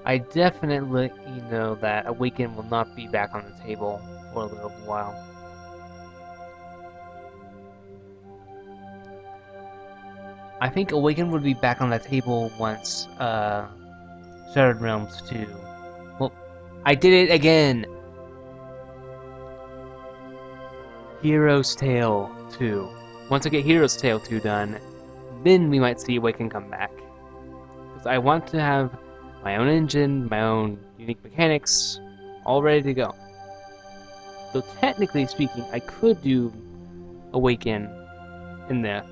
I definitely know that Awaken will not be back on the table for a little while. I think Awaken would be back on the table once Shattered Realms 2. Well, I did it again! Hero's Tale 2. Once I get Hero's Tale 2 done, then we might see Awaken come back. Because I want to have my own engine, my own unique mechanics, all ready to go. So technically speaking, I could do Awaken in the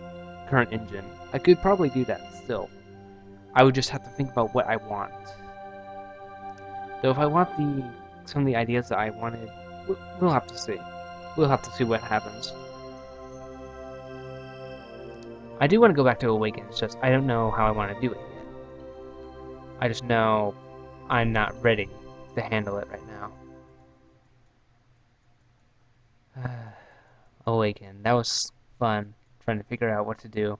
current engine. I could probably do that still. I would just have to think about what I want. So if I want some of the ideas that I wanted, we'll have to see. We'll have to see what happens. I do want to go back to Awaken, it's just I don't know how I want to do it yet. I just know I'm not ready to handle it right now. Awaken, that was fun, trying to figure out what to do.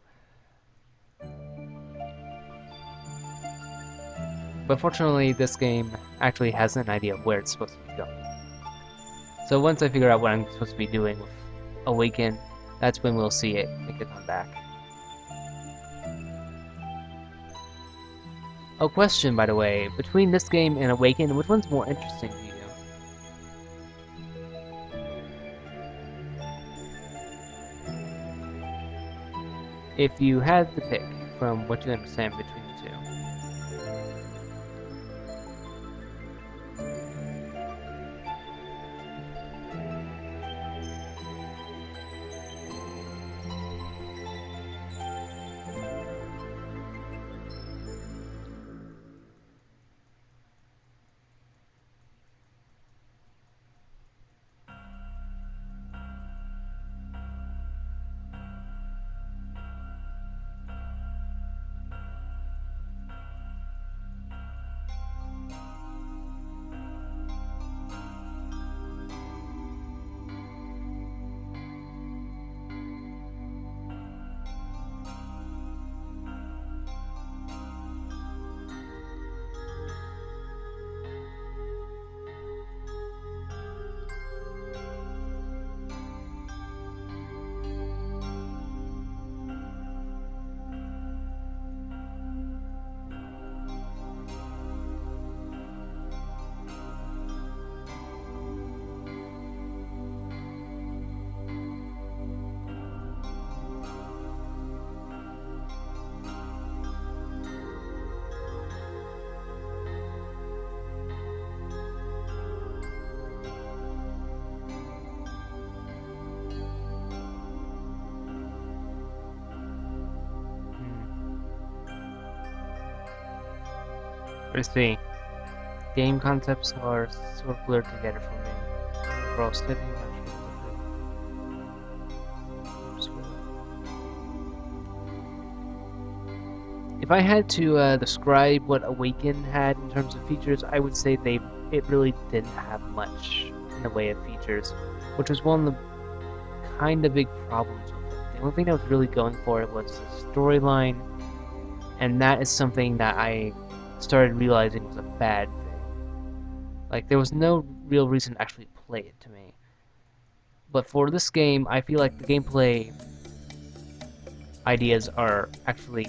But fortunately, this game actually has an idea of where it's supposed to be going. So once I figure out what I'm supposed to be doing with Awaken, that's when we'll see it make a comeback. Oh, question, by the way, between this game and Awaken, which one's more interesting to you? If you had to pick from what you understand between the two. Let's see. Game concepts are sort of blurred together for me. Overall setting, if I had to describe what Awaken had in terms of features, I would say it really didn't have much in the way of features, which was one of the kind of big problems with it. The only thing that was really going for it was the storyline, and that is something that I started realizing was a bad thing. Like, there was no real reason to actually play it to me. But for this game, I feel like the gameplay ideas are actually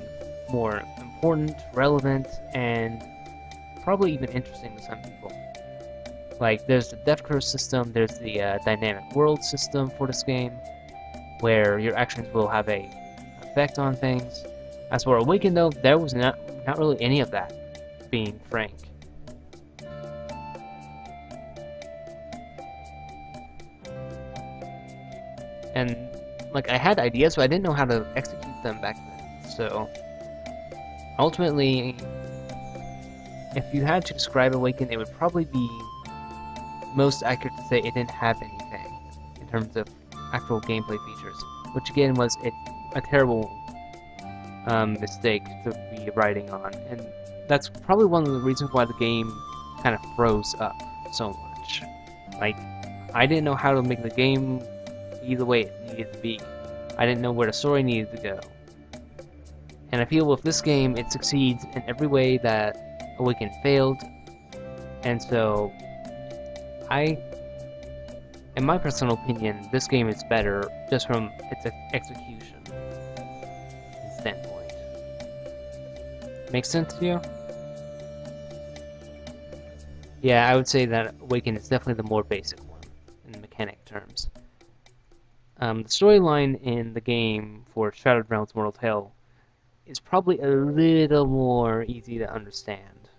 more important, relevant, and probably even interesting to some people. Like, there's the death curse system, there's the dynamic world system for this game, where your actions will have a effect on things. As for Awaken, though, there was not really any of that, being frank. And, like, I had ideas, but I didn't know how to execute them back then, so ultimately, if you had to describe Awaken, it would probably be most accurate to say it didn't have anything in terms of actual gameplay features, which again was a terrible mistake to be writing on, and that's probably one of the reasons why the game kind of froze up so much. Like, I didn't know how to make the game be the way it needed to be. I didn't know where the story needed to go. And I feel with this game, it succeeds in every way that Awaken failed, and so in my personal opinion, this game is better just from its execution standpoint. Make sense to you? Yeah, I would say that Awaken is definitely the more basic one in mechanic terms. The storyline in the game for Shattered Realms Mortal Tale is probably a little more easy to understand.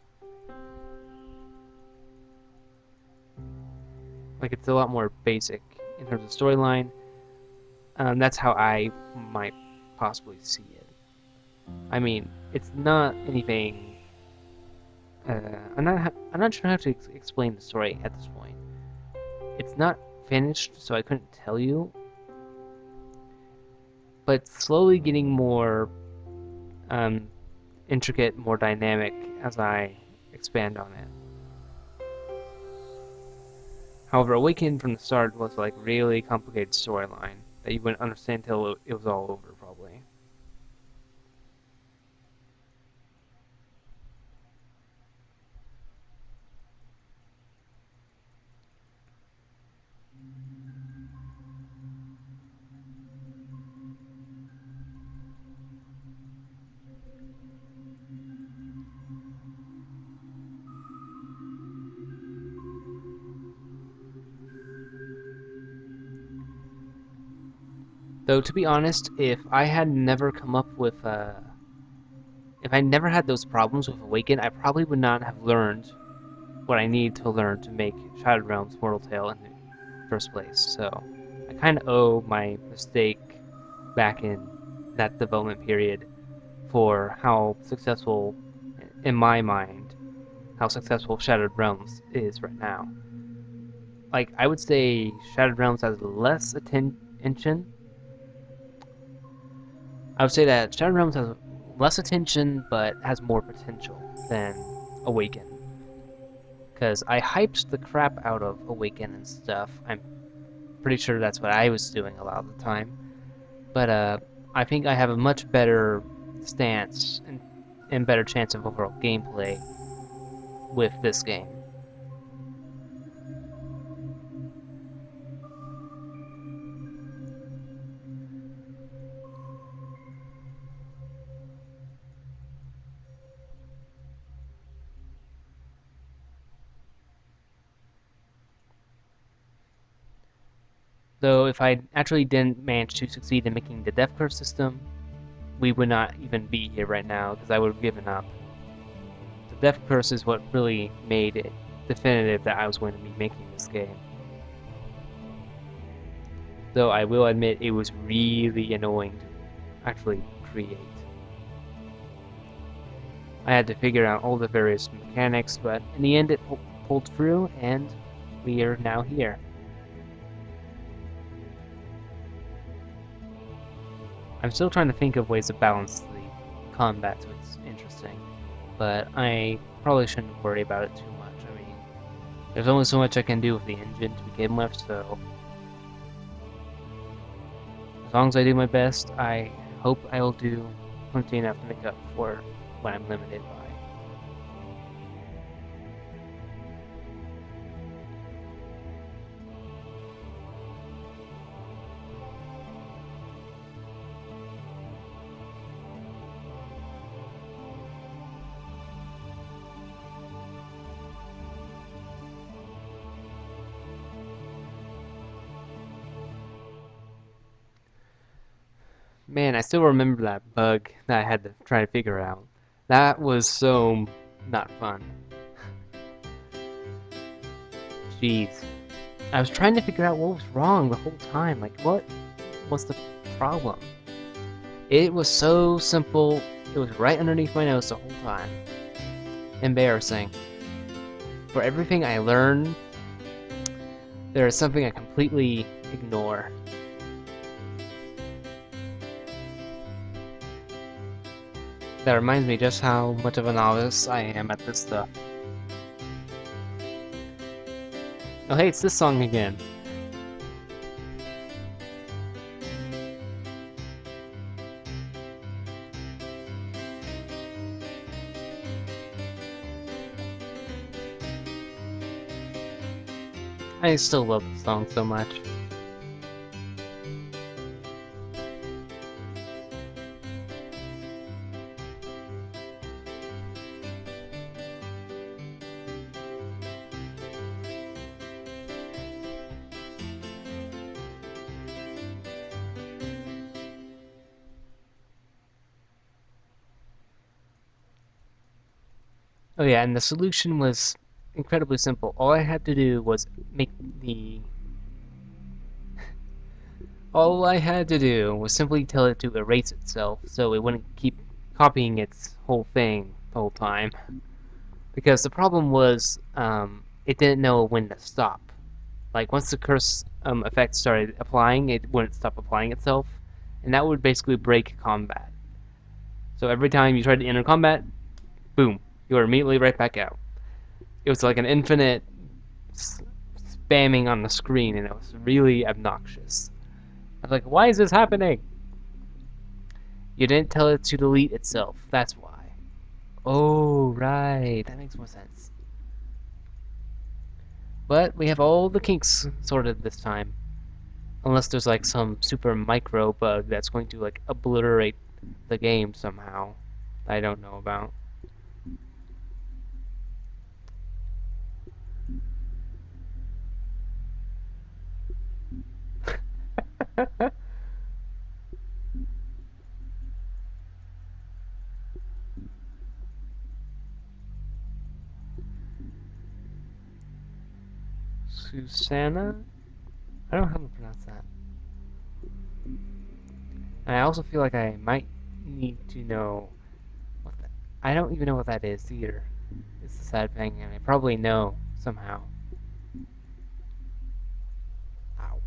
Like, it's a lot more basic in terms of storyline. That's how I might possibly see it. I mean, it's not anything. I'm not sure how to explain the story at this point. It's not finished, so I couldn't tell you. But it's slowly getting more intricate, more dynamic as I expand on it. However, Awaken from the start was like really complicated storyline that you wouldn't understand until it was all over, probably. Though, to be honest, if I had never come up with if I never had those problems with Awaken, I probably would not have learned what I need to learn to make Shattered Realms Mortal Tale in the first place. So I kind of owe my mistake back in that development period for how successful, in my mind, how successful Shattered Realms is right now. Like, I would say Shattered Realms has less attention. I would say that Shattered Realms has less attention, but has more potential than Awaken. Because I hyped the crap out of Awaken and stuff. I'm pretty sure that's what I was doing a lot of the time. But I think I have a much better stance and better chance of overall gameplay with this game. Though if I actually didn't manage to succeed in making the death curve system, we would not even be here right now because I would have given up. The death curse is what really made it definitive that I was going to be making this game. Though I will admit it was really annoying to actually create. I had to figure out all the various mechanics, but in the end it pulled through and we are now here. I'm still trying to think of ways to balance the combat so it's interesting, but I probably shouldn't worry about it too much. I mean, there's only so much I can do with the engine to begin with, so as long as I do my best, I hope I will do plenty enough to make up for what I'm limited by. Man, I still remember that bug that I had to try to figure out. That was so not fun. Jeez. I was trying to figure out what was wrong the whole time. Like, what was the problem? It was so simple. It was right underneath my nose the whole time. Embarrassing. For everything I learn, there is something I completely ignore. That reminds me just how much of a novice I am at this stuff. Oh hey, it's this song again. I still love the song so much. Oh yeah, and the solution was incredibly simple. All I had to do was make the... All I had to do was simply tell it to erase itself, so it wouldn't keep copying its whole thing the whole time. Because the problem was, it didn't know when to stop. Like, once the curse effect started applying, it wouldn't stop applying itself, and that would basically break combat. So every time you tried to enter combat, boom, you were immediately right back out. It was like an infinite spamming on the screen, and it was really obnoxious. I was like, why is this happening? You didn't tell it to delete itself, that's why. Oh, right, that makes more sense. But we have all the kinks sorted this time. Unless there's like some super micro bug that's going to like obliterate the game somehow that I don't know about. Susanna? I don't know how to pronounce that. And I also feel like I might need to know what that... I don't even know what that is either. It's the sad thing, and I probably know somehow. Ow.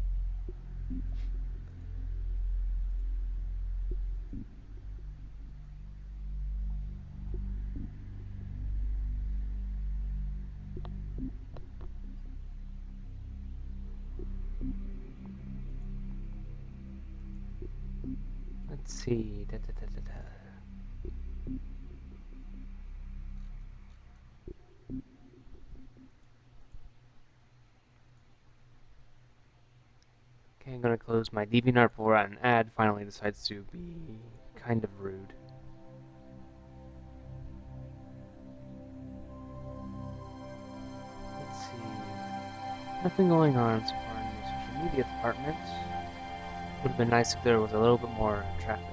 Let's see. Da, da, da, da, da. Okay, I'm gonna close my DeviantArt before an ad finally decides to be kind of rude. Let's see. Nothing going on so far in the social media department. Would have been nice if there was a little bit more traffic.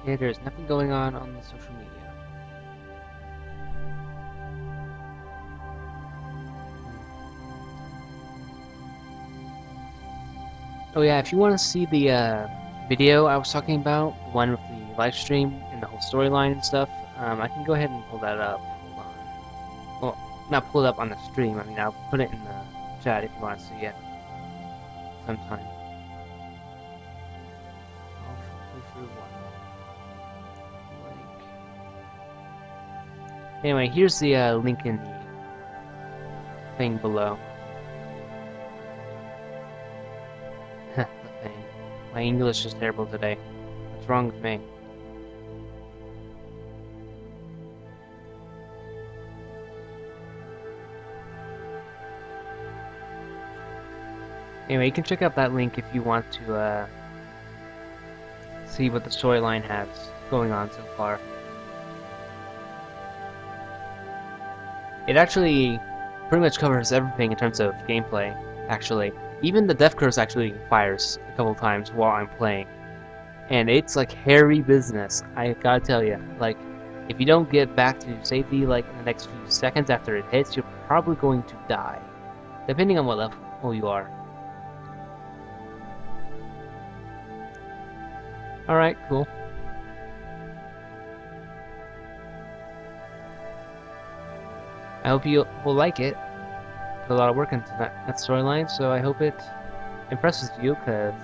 Okay, there's nothing going on the social media. Oh yeah, if you want to see the video I was talking about, the one with the live stream and the whole storyline and stuff, I can go ahead and pull that up. Hold on. Well, not pull it up on the stream, I mean I'll put it in the chat if you want to see it sometime. Anyway, here's the link in the thing below. The thing. My English is terrible today. What's wrong with me? Anyway, you can check out that link if you want to see what the storyline has going on so far. It actually pretty much covers everything in terms of gameplay, actually. Even the death curse actually fires a couple times while I'm playing. And it's like hairy business, I gotta tell you. Like, if you don't get back to safety like in the next few seconds after it hits, you're probably going to die. Depending on what level you are. Alright, cool. I hope you will like it. Put a lot of work into that storyline, so I hope it impresses you, because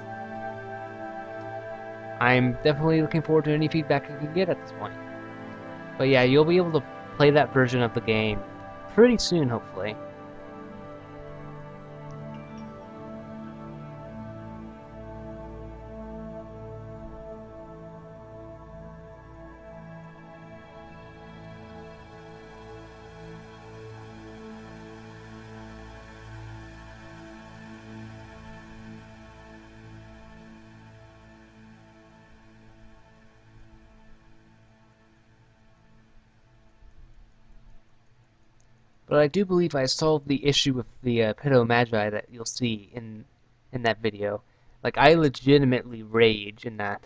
I'm definitely looking forward to any feedback you can get at this point. But yeah, you'll be able to play that version of the game pretty soon, hopefully. But I do believe I solved the issue with the Pedo Magi that you'll see in that video. Like, I legitimately rage in that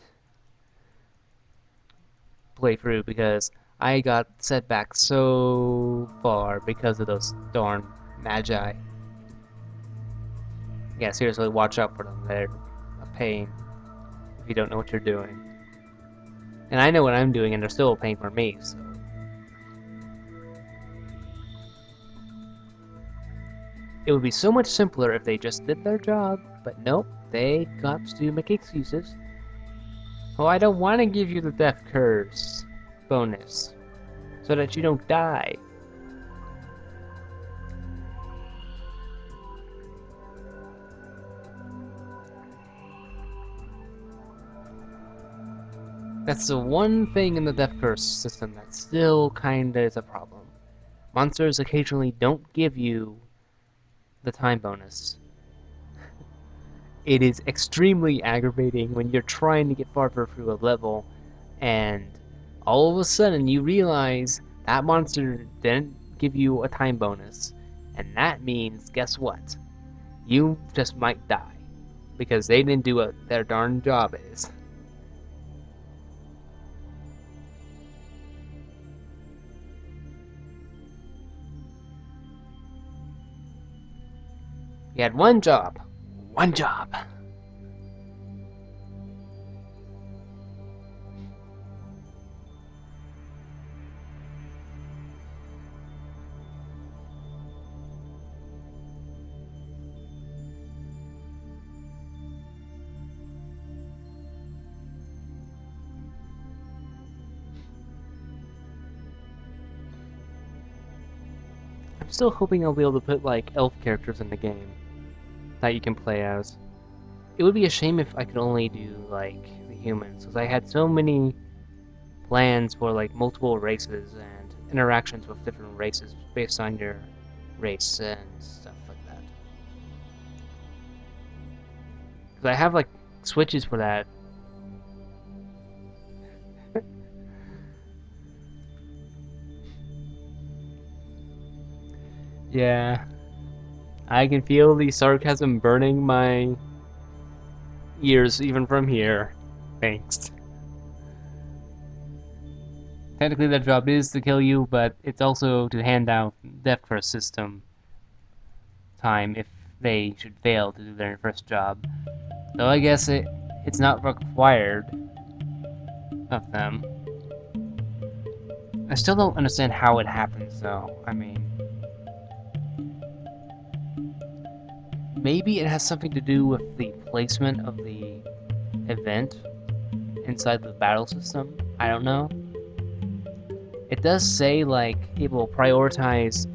playthrough because I got set back so far because of those darn Magi. Yeah, seriously, watch out for them. They're a pain if you don't know what you're doing. And I know what I'm doing, and they're still a pain for me, so... It would be so much simpler if they just did their job, but nope, they got to make excuses. Oh, I don't want to give you the death curse bonus, so that you don't die. That's the one thing in the death curse system that still kinda is a problem. Monsters occasionally don't give you the time bonus. It is extremely aggravating when you're trying to get farther through a level and all of a sudden you realize that monster didn't give you a time bonus. And that means, guess what? You just might die. Because they didn't do what their darn job is. You had one job. One job. I'm still hoping I'll be able to put like elf characters in the game that you can play as. It would be a shame if I could only do like the humans, because I had so many plans for like multiple races and interactions with different races based on your race and stuff like that. Because I have like switches for that. Yeah, I can feel the sarcasm burning my ears even from here. Thanks. Technically their job is to kill you, but it's also to hand out death curse system time if they should fail to do their first job. Though I guess it's not required of them. I still don't understand how it happens though. I mean, maybe it has something to do with the placement of the event inside the battle system. I don't know. It does say like it will prioritize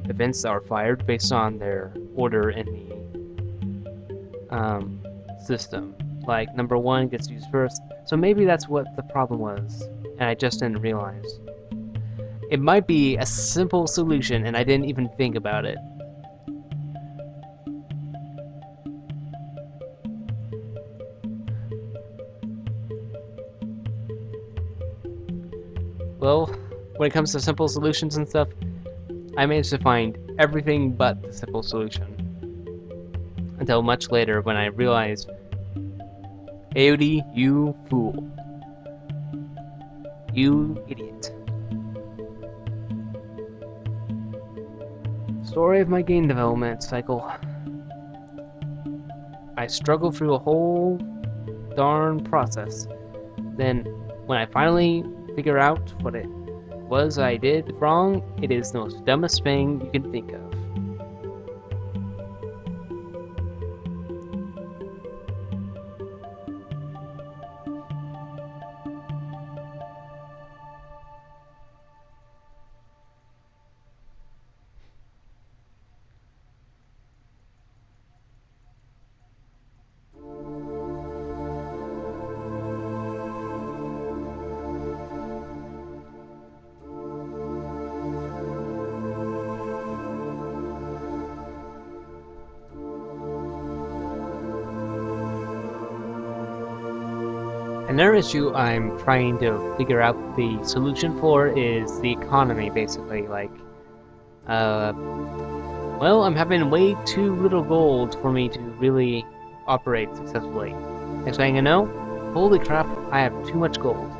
events that are fired based on their order in the system. Like number 1 gets used first. So maybe that's what the problem was, and I just didn't realize. It might be a simple solution, and I didn't even think about it. Well, when it comes to simple solutions and stuff, I managed to find everything but the simple solution. Until much later when I realized, AoD, you fool. You idiot. Story of my game development cycle. I struggled through a whole darn process. Then, when I finally figure out what it was I did wrong, it is the most dumbest thing you can think of. Another issue I'm trying to figure out the solution for is the economy, basically. Like, well, I'm having way too little gold for me to really operate successfully. Next thing I know, holy crap, I have too much gold.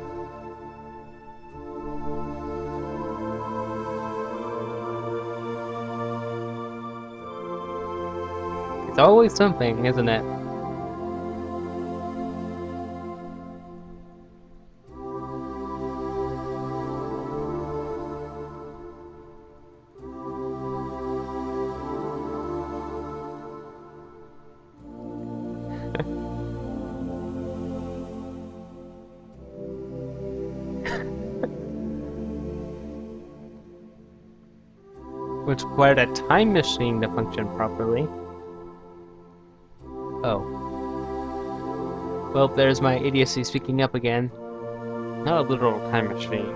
It's always something, isn't it? Which required a time machine to function properly. Oh. Well, there's my idiocy speaking up again. Not a literal time machine.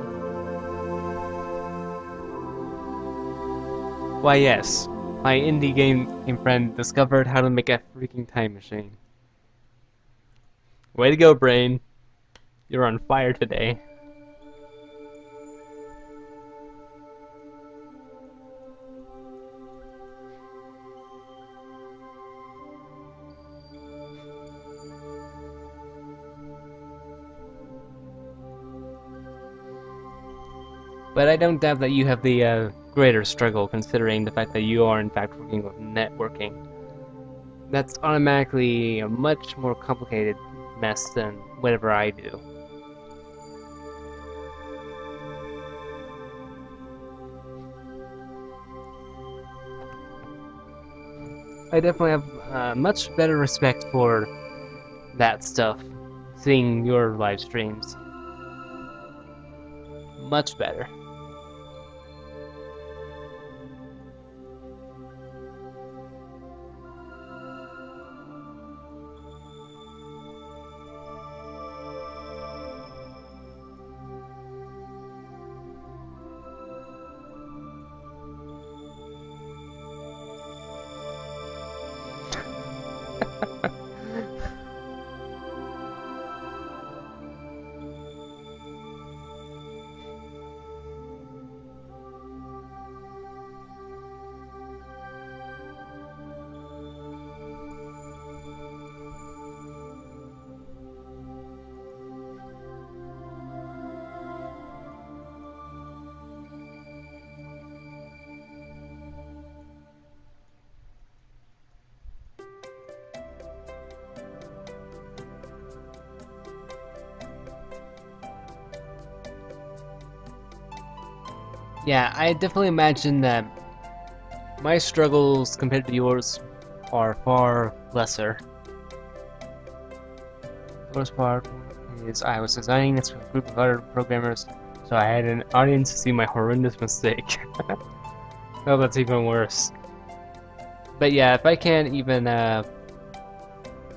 Why yes, my indie game friend discovered how to make a freaking time machine. Way to go, brain. You're on fire today. But I don't doubt that you have the greater struggle, considering the fact that you are in fact working with networking. That's automatically a much more complicated mess than whatever I do. I definitely have much better respect for that stuff, seeing your live streams. Much better. Yeah, I definitely imagine that my struggles compared to yours are far lesser. The worst part is I was designing this for a group of other programmers, so I had an audience to see my horrendous mistake. Oh, that's even worse. But yeah, if I can't even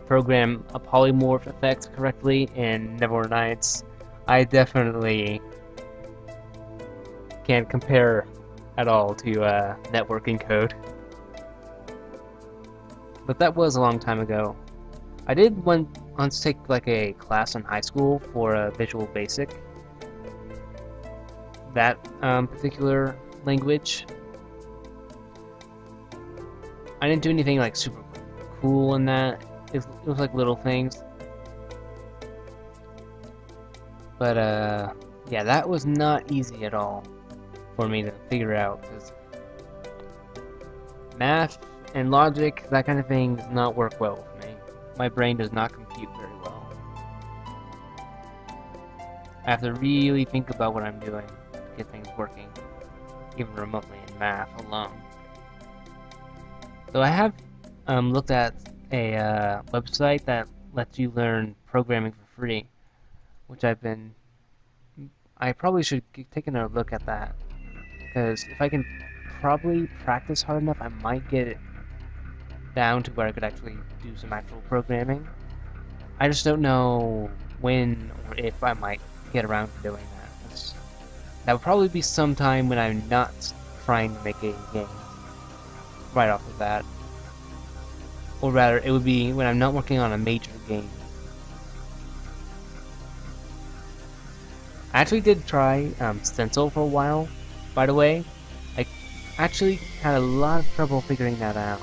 program a polymorph effect correctly in Neverwinter Nights, I definitely can't compare at all to networking code. But that was a long time ago. I did once take like a class in high school for Visual Basic. That particular language. I didn't do anything like super cool in that. It was like little things. But yeah, that was not easy at all for me to figure out, because math and logic, that kind of thing, does not work well with me. My brain does not compute very well. I have to really think about what I'm doing to get things working, even remotely in math alone. So I have looked at a website that lets you learn programming for free, which I probably should take another look at that. Because if I can probably practice hard enough, I might get it down to where I could actually do some actual programming. I just don't know when or if I might get around to doing that. That would probably be sometime when I'm not trying to make a game right off the bat. Or rather, it would be when I'm not working on a major game. I actually did try Stencil for a while, by the way. I actually had a lot of trouble figuring that out.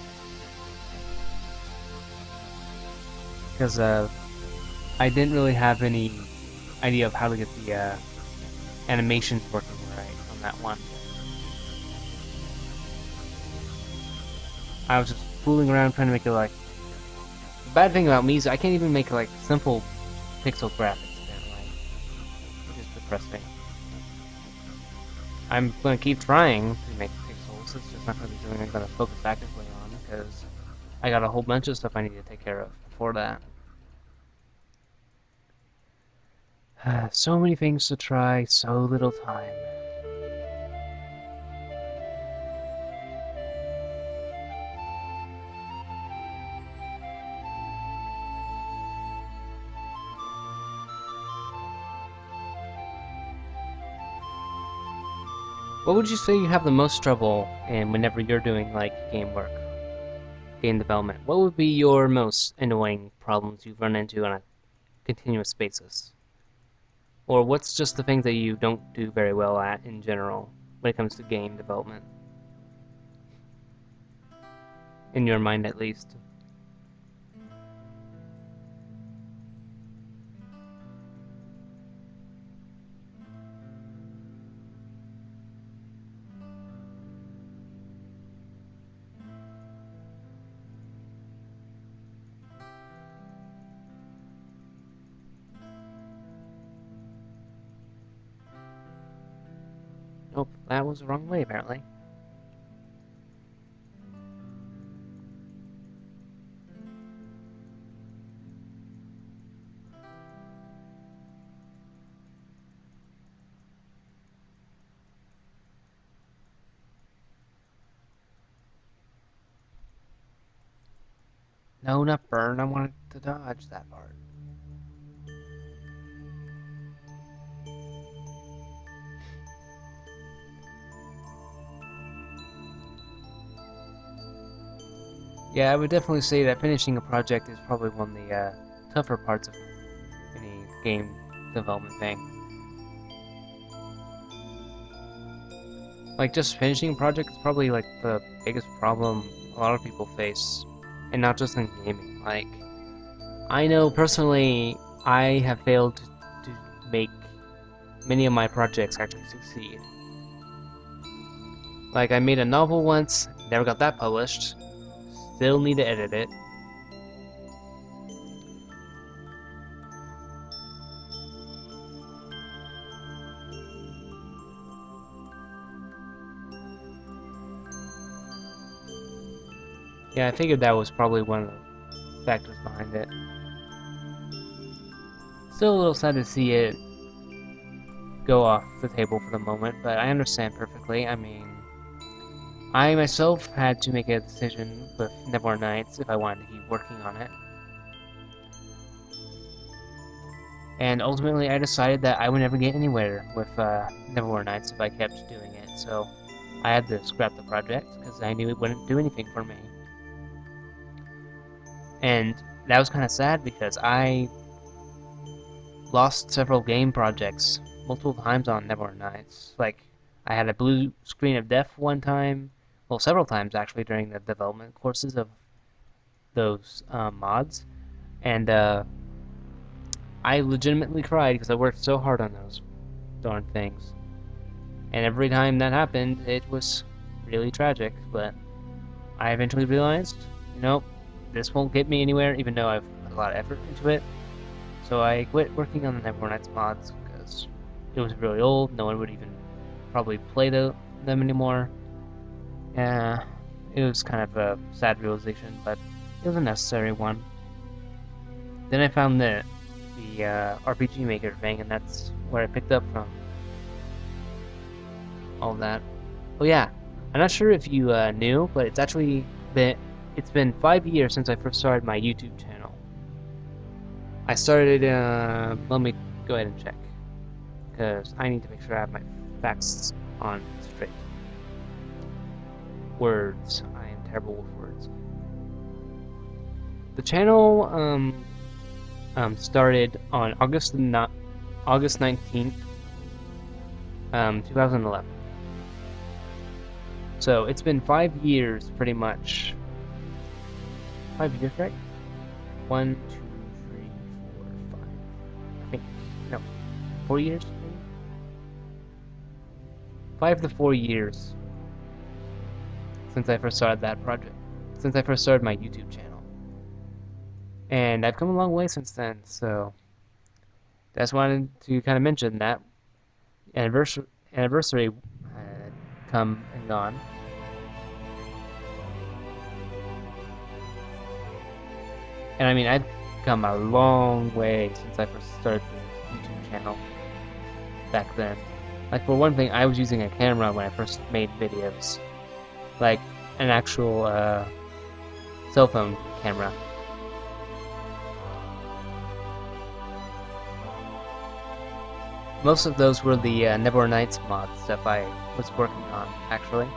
Because I didn't really have any idea of how to get the animations working right on that one. I was just fooling around trying to make it like... The bad thing about me is I can't even make like simple pixel graphics apparently, which is depressing. I'm gonna keep trying to make pixels, it's just not gonna be something I'm gonna focus actively on because I got a whole bunch of stuff I need to take care of before that. So many things to try, so little time. What would you say you have the most trouble in whenever you're doing like game work, game development? What would be your most annoying problems you've run into on a continuous basis? Or what's just the things that you don't do very well at in general when it comes to game development? In your mind, at least. Nope, that was the wrong way, apparently. No, not burn. I wanted to dodge that part. Yeah, I would definitely say that finishing a project is probably one of the tougher parts of any game development thing. Like, just finishing a project is probably like the biggest problem a lot of people face, and not just in gaming. Like, I know personally I have failed to make many of my projects actually succeed. Like, I made a novel once, never got that published, still need to edit it. Yeah, I figured that was probably one of the factors behind it. Still a little sad to see it go off the table for the moment, but I understand perfectly. I mean, I myself had to make a decision with Neverwinter Nights if I wanted to keep working on it. And ultimately I decided that I would never get anywhere with Neverwinter Nights if I kept doing it, so I had to scrap the project because I knew it wouldn't do anything for me. And that was kind of sad because I lost several game projects multiple times on Neverwinter Nights. Like, I had a blue screen of death one time, well, several times actually during the development courses of those mods, and I legitimately cried because I worked so hard on those darn things. And every time that happened, it was really tragic, but I eventually realized, you know, this won't get me anywhere, even though I've put a lot of effort into it. So I quit working on the Neverwinter Nights mods because it was really old, no one would even probably play them anymore. Yeah, it was kind of a sad realization, but it was a necessary one. Then I found the RPG Maker thing, and that's where I picked up from all that. Oh yeah, I'm not sure if you knew, but it's been 5 years since I first started my YouTube channel. I started, let me go ahead and check, because I need to make sure I have my facts on straight. Words. I am terrible with words. The channel started on August 19th, 2011. So it's been 5 years, pretty much. 5 years, right? 1, 2, 3, 4, 5. I think, no, 4 years, maybe? 5 to 4 years since I first started that project. Since I first started my YouTube channel. And I've come a long way since then, so I just wanted to kind of mention that anniversary had come and gone. And I mean, I've come a long way since I first started the YouTube channel back then. Like, for one thing, I was using a camera when I first made videos. Like, an actual cell phone camera. Most of those were the Neverwhere Nights mod stuff I was working on, actually.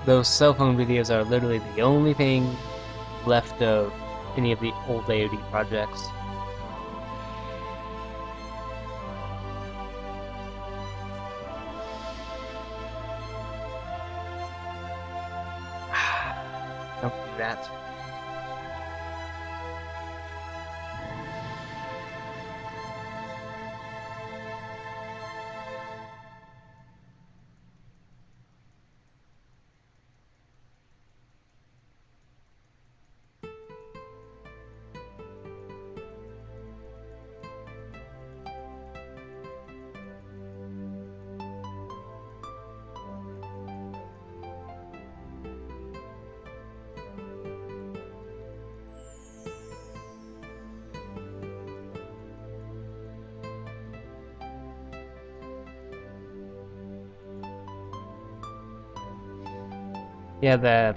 Those cell phone videos are literally the only thing left of any of the old AoD projects. Don't do that. Yeah,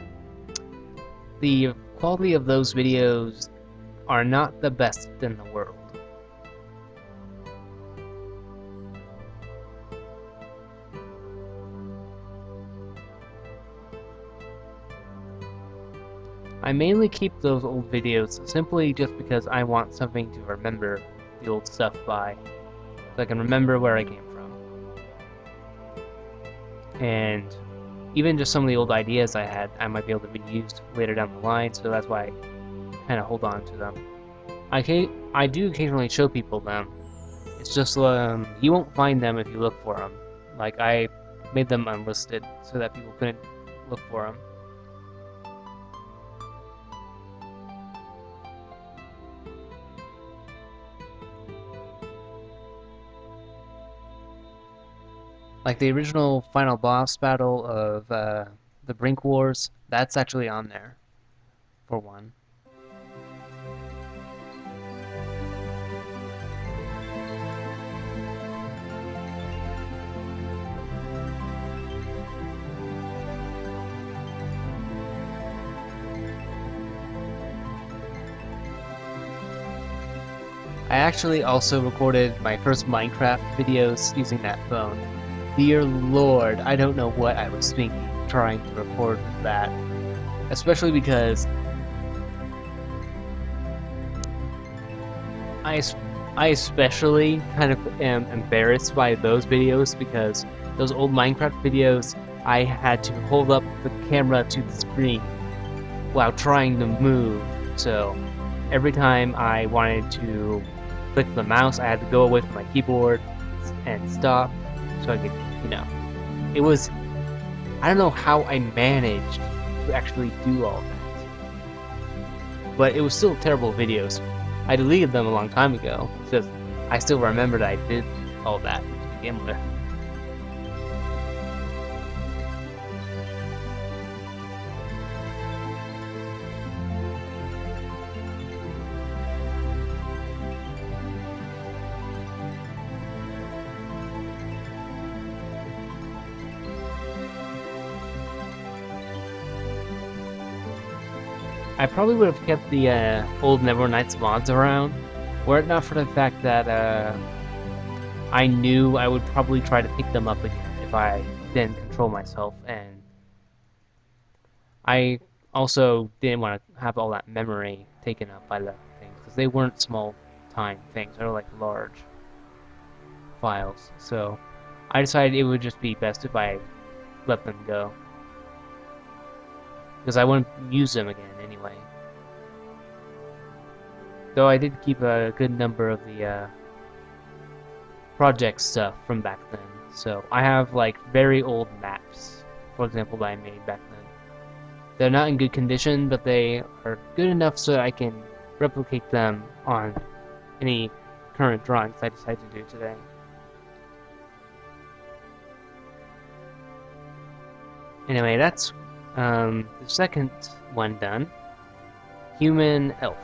the quality of those videos are not the best in the world. I mainly keep those old videos simply just because I want something to remember the old stuff by, so I can remember where I came from. And even just some of the old ideas I had, I might be able to be used later down the line, so that's why I kind of hold on to them. I do occasionally show people them. It's just you won't find them if you look for them. Like, I made them unlisted so that people couldn't look for them. Like the original final boss battle of the Brink Wars, that's actually on there, for one. I actually also recorded my first Minecraft videos using that phone. Dear Lord, I don't know what I was thinking trying to record that. Especially because I especially kind of am embarrassed by those videos because those old Minecraft videos, I had to hold up the camera to the screen while trying to move. So every time I wanted to click the mouse, I had to go away from my keyboard and stop so I could, you know. It was, I don't know how I managed to actually do all that. But it was still terrible videos. I deleted them a long time ago. It's just, I still remembered I did all that to begin with. I probably would have kept the old Neverwhere Nights mods around, were it not for the fact that I knew I would probably try to pick them up again if I didn't control myself, and I also didn't want to have all that memory taken up by the things, because they weren't small time things. They were like large files. So I decided it would just be best if I let them go, because I wouldn't use them again anyway. Though I did keep a good number of the project stuff from back then. So I have like very old maps, for example, that I made back then. They're not in good condition, but they are good enough so that I can replicate them on any current drawings I decide to do today. Anyway, that's the second one done. Human elf.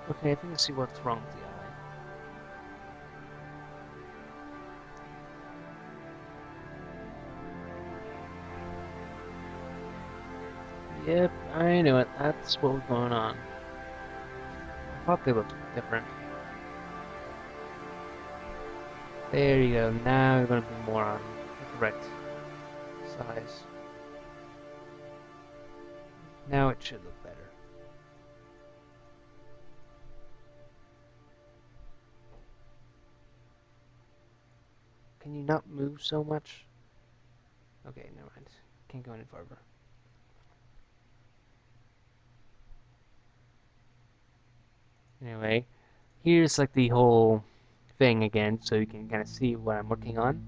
Okay, I think I see what's wrong with the eye. Yep, I knew it. That's what was going on. I thought they looked different. There you go. Now you're going to be more on the correct size. Now it should look better. Can you not move so much? Okay, never mind. Can't go any farther. Anyway, here's like the whole thing again, so you can kind of see what I'm working on.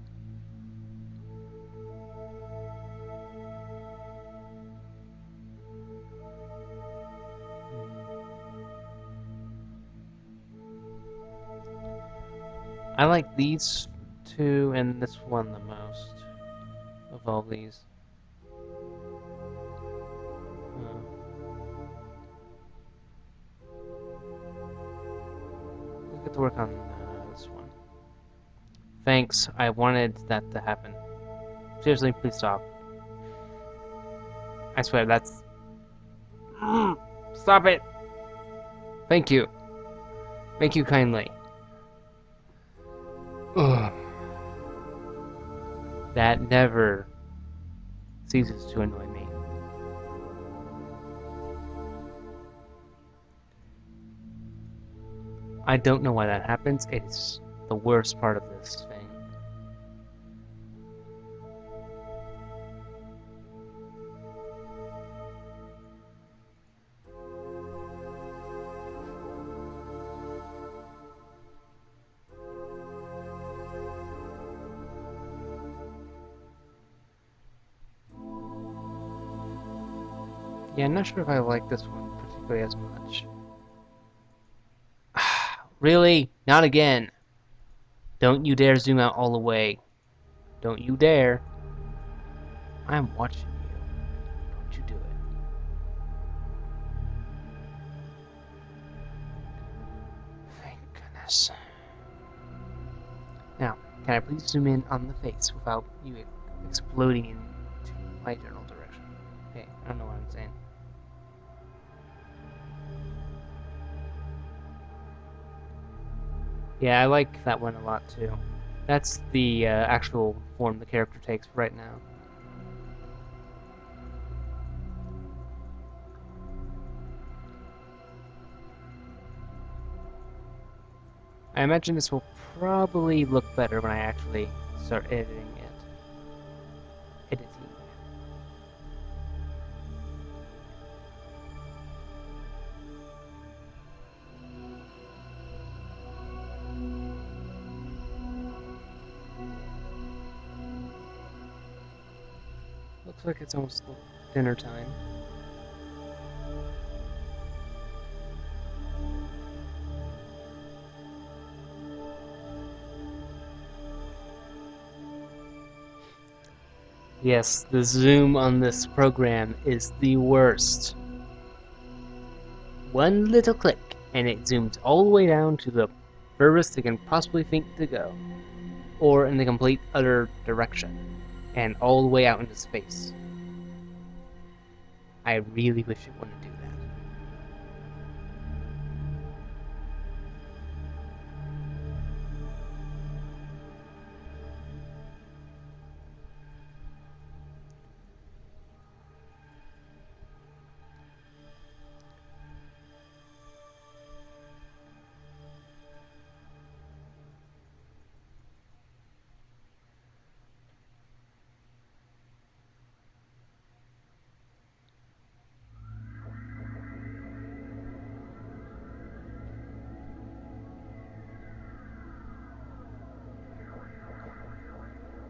I like these two and this one the most of all these. We'll get to work on this one. Thanks, I wanted that to happen. Seriously, please stop. I swear, that's... Stop it! Thank you. Thank you kindly. Ugh. That never ceases to annoy me. I don't know why that happens. It's the worst part of this thing. Yeah, I'm not sure if I like this one particularly as much. Really? Not again. Don't you dare zoom out all the way. Don't you dare. I'm watching you. Don't you do it. Thank goodness. Now, can I please zoom in on the face without you exploding into my general direction? Okay, I don't know what I'm saying. Yeah, I like that one a lot too. That's the actual form the character takes right now. I imagine this will probably look better when I actually start editing it. Editing. Looks like it's almost dinner time. Yes, the zoom on this program is the worst. One little click, and it zooms all the way down to the furthest it can possibly think to go, or in the complete other direction, and all the way out into space. I really wish it wouldn't do that.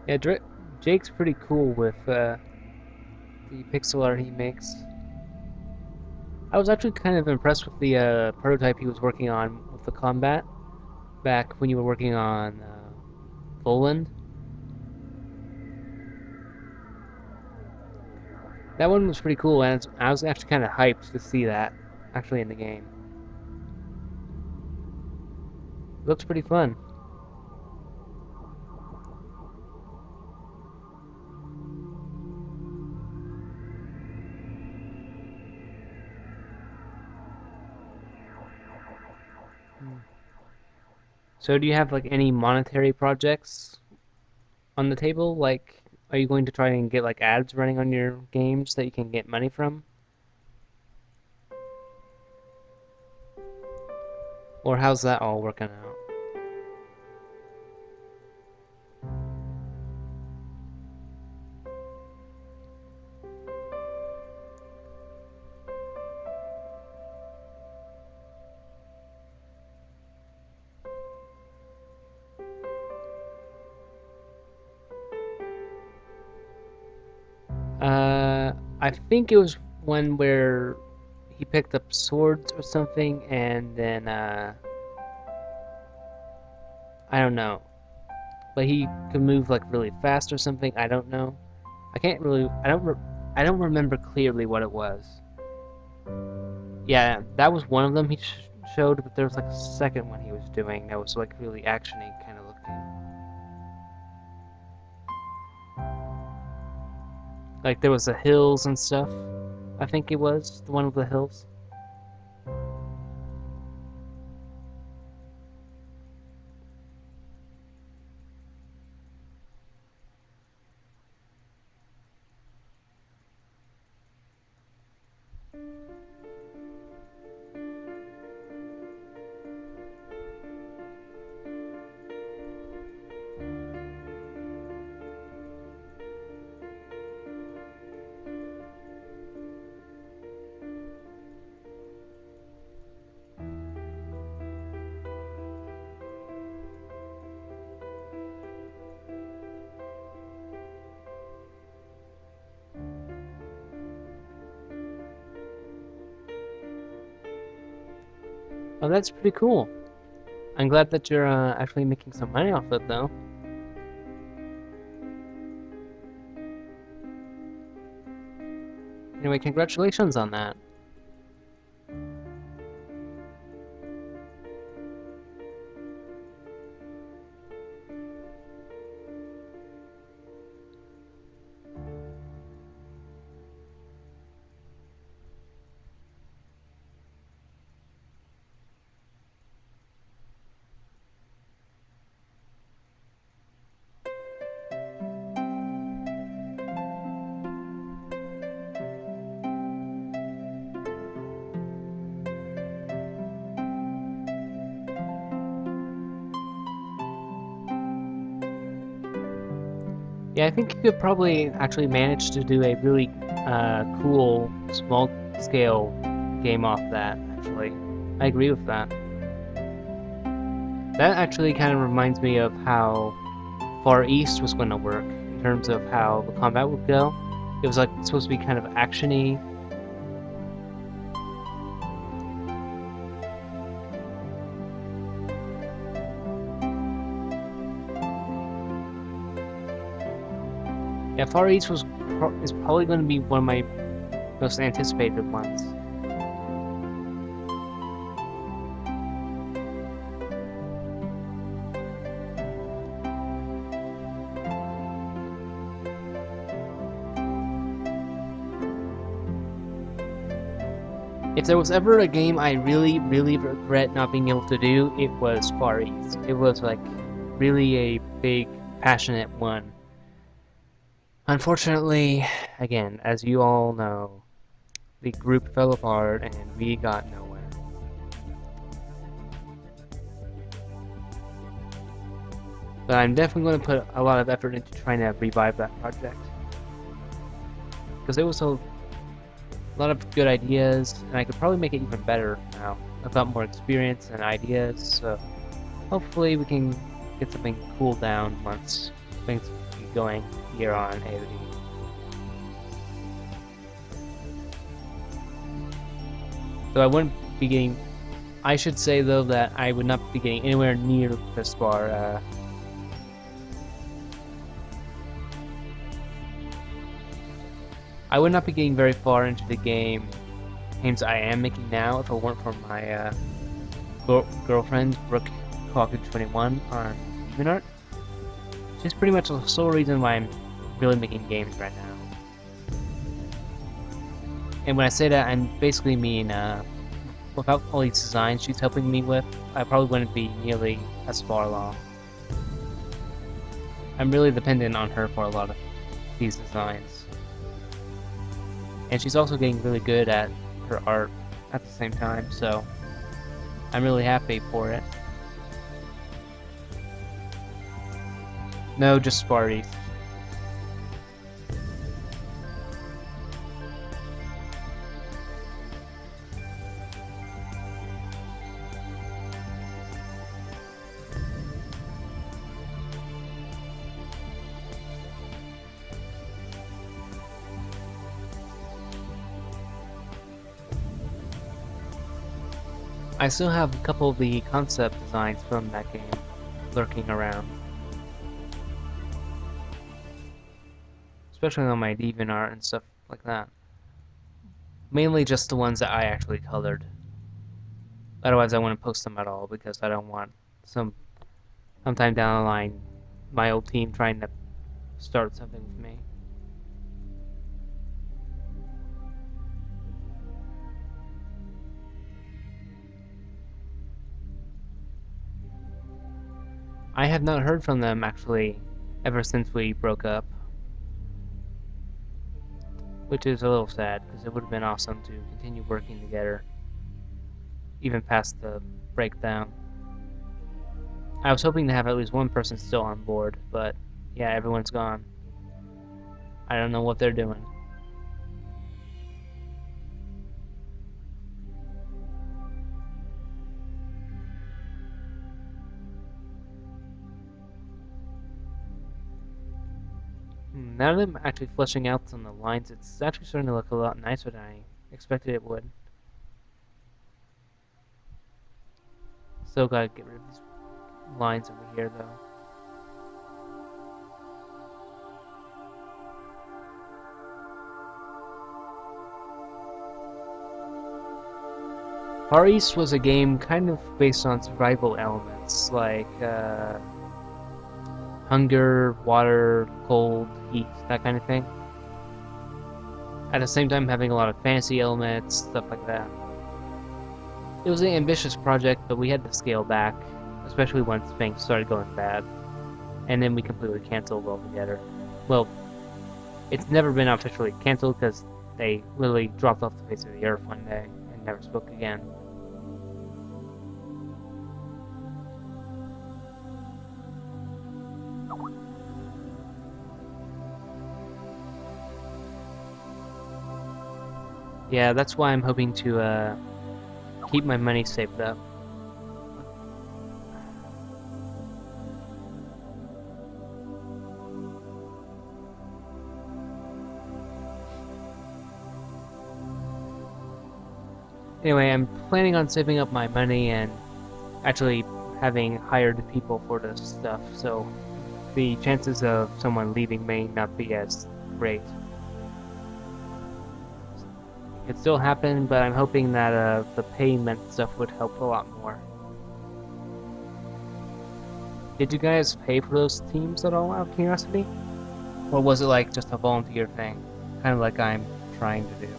Yeah, Jake's pretty cool with the pixel art he makes. I was actually kind of impressed with the prototype he was working on with the combat back when you were working on Voland. That one was pretty cool, and I was actually kind of hyped to see that actually in the game. It looks pretty fun. So do you have like any monetary projects on the table? Like, are you going to try and get like ads running on your games that you can get money from? Or how's that all working out? I think it was one where he picked up swords or something, and then I don't know, but he could move like really fast or something. I don't know. I can't really. I don't remember clearly what it was. Yeah, that was one of them he showed, but there was like a second one he was doing that was like really actiony kind of looking. Like there was the hills and stuff. I think it was the one with the hills. Oh, that's pretty cool. I'm glad that you're actually making some money off it, though. Anyway, congratulations on that. Yeah, I think you could probably actually manage to do a really cool small-scale game off that, actually. I agree with that. That actually kind of reminds me of how Far East was going to work in terms of how the combat would go. It was like supposed to be kind of actiony. Yeah, Far East is probably going to be one of my most anticipated ones. If there was ever a game I really, really regret not being able to do, it was Far East. It was like really a big, passionate one. Unfortunately, again, as you all know, the group fell apart and we got nowhere. But I'm definitely going to put a lot of effort into trying to revive that project. Because it was a lot of good ideas, and I could probably make it even better now. I've got more experience and ideas, so hopefully we can get something cooled down once things going here on AoD. So I wouldn't be getting... I should say though that I would not be getting anywhere near this far. I would not be getting very far into the games I am making now if it weren't for my girlfriend, Brooke Cockett 21 on DeviantArt. She's pretty much the sole reason why I'm really making games right now. And when I say that, I'm basically mean without all these designs she's helping me with, I probably wouldn't be nearly as far along. I'm really dependent on her for a lot of these designs. And she's also getting really good at her art at the same time, so I'm really happy for it. No, just Sparties. I still have a couple of the concept designs from that game lurking around. Especially on my DeviantArt and stuff like that. Mainly just the ones that I actually colored. Otherwise I wouldn't post them at all because I don't want sometime down the line my old team trying to start something with me. I have not heard from them actually ever since we broke up. Which is a little sad because it would have been awesome to continue working together even past the breakdown. I was hoping to have at least one person still on board, but yeah, everyone's gone. I don't know what they're doing. Now that I'm actually fleshing out some of the lines, it's actually starting to look a lot nicer than I expected it would. Still gotta get rid of these lines over here though. Far East was a game kind of based on survival elements, like hunger, water, cold, heat, that kind of thing. At the same time having a lot of fantasy elements, stuff like that. It was an ambitious project, but we had to scale back, especially once things started going bad. And then we completely canceled altogether. Well, it's never been officially canceled because they literally dropped off the face of the earth one day and never spoke again. Yeah, that's why I'm hoping to keep my money saved up. Anyway, I'm planning on saving up my money and actually having hired people for this stuff, so the chances of someone leaving may not be as great. It could still happen, but I'm hoping that the payment stuff would help a lot more. Did you guys pay for those teams at all, out of curiosity? Or was it like just a volunteer thing? Kind of like I'm trying to do.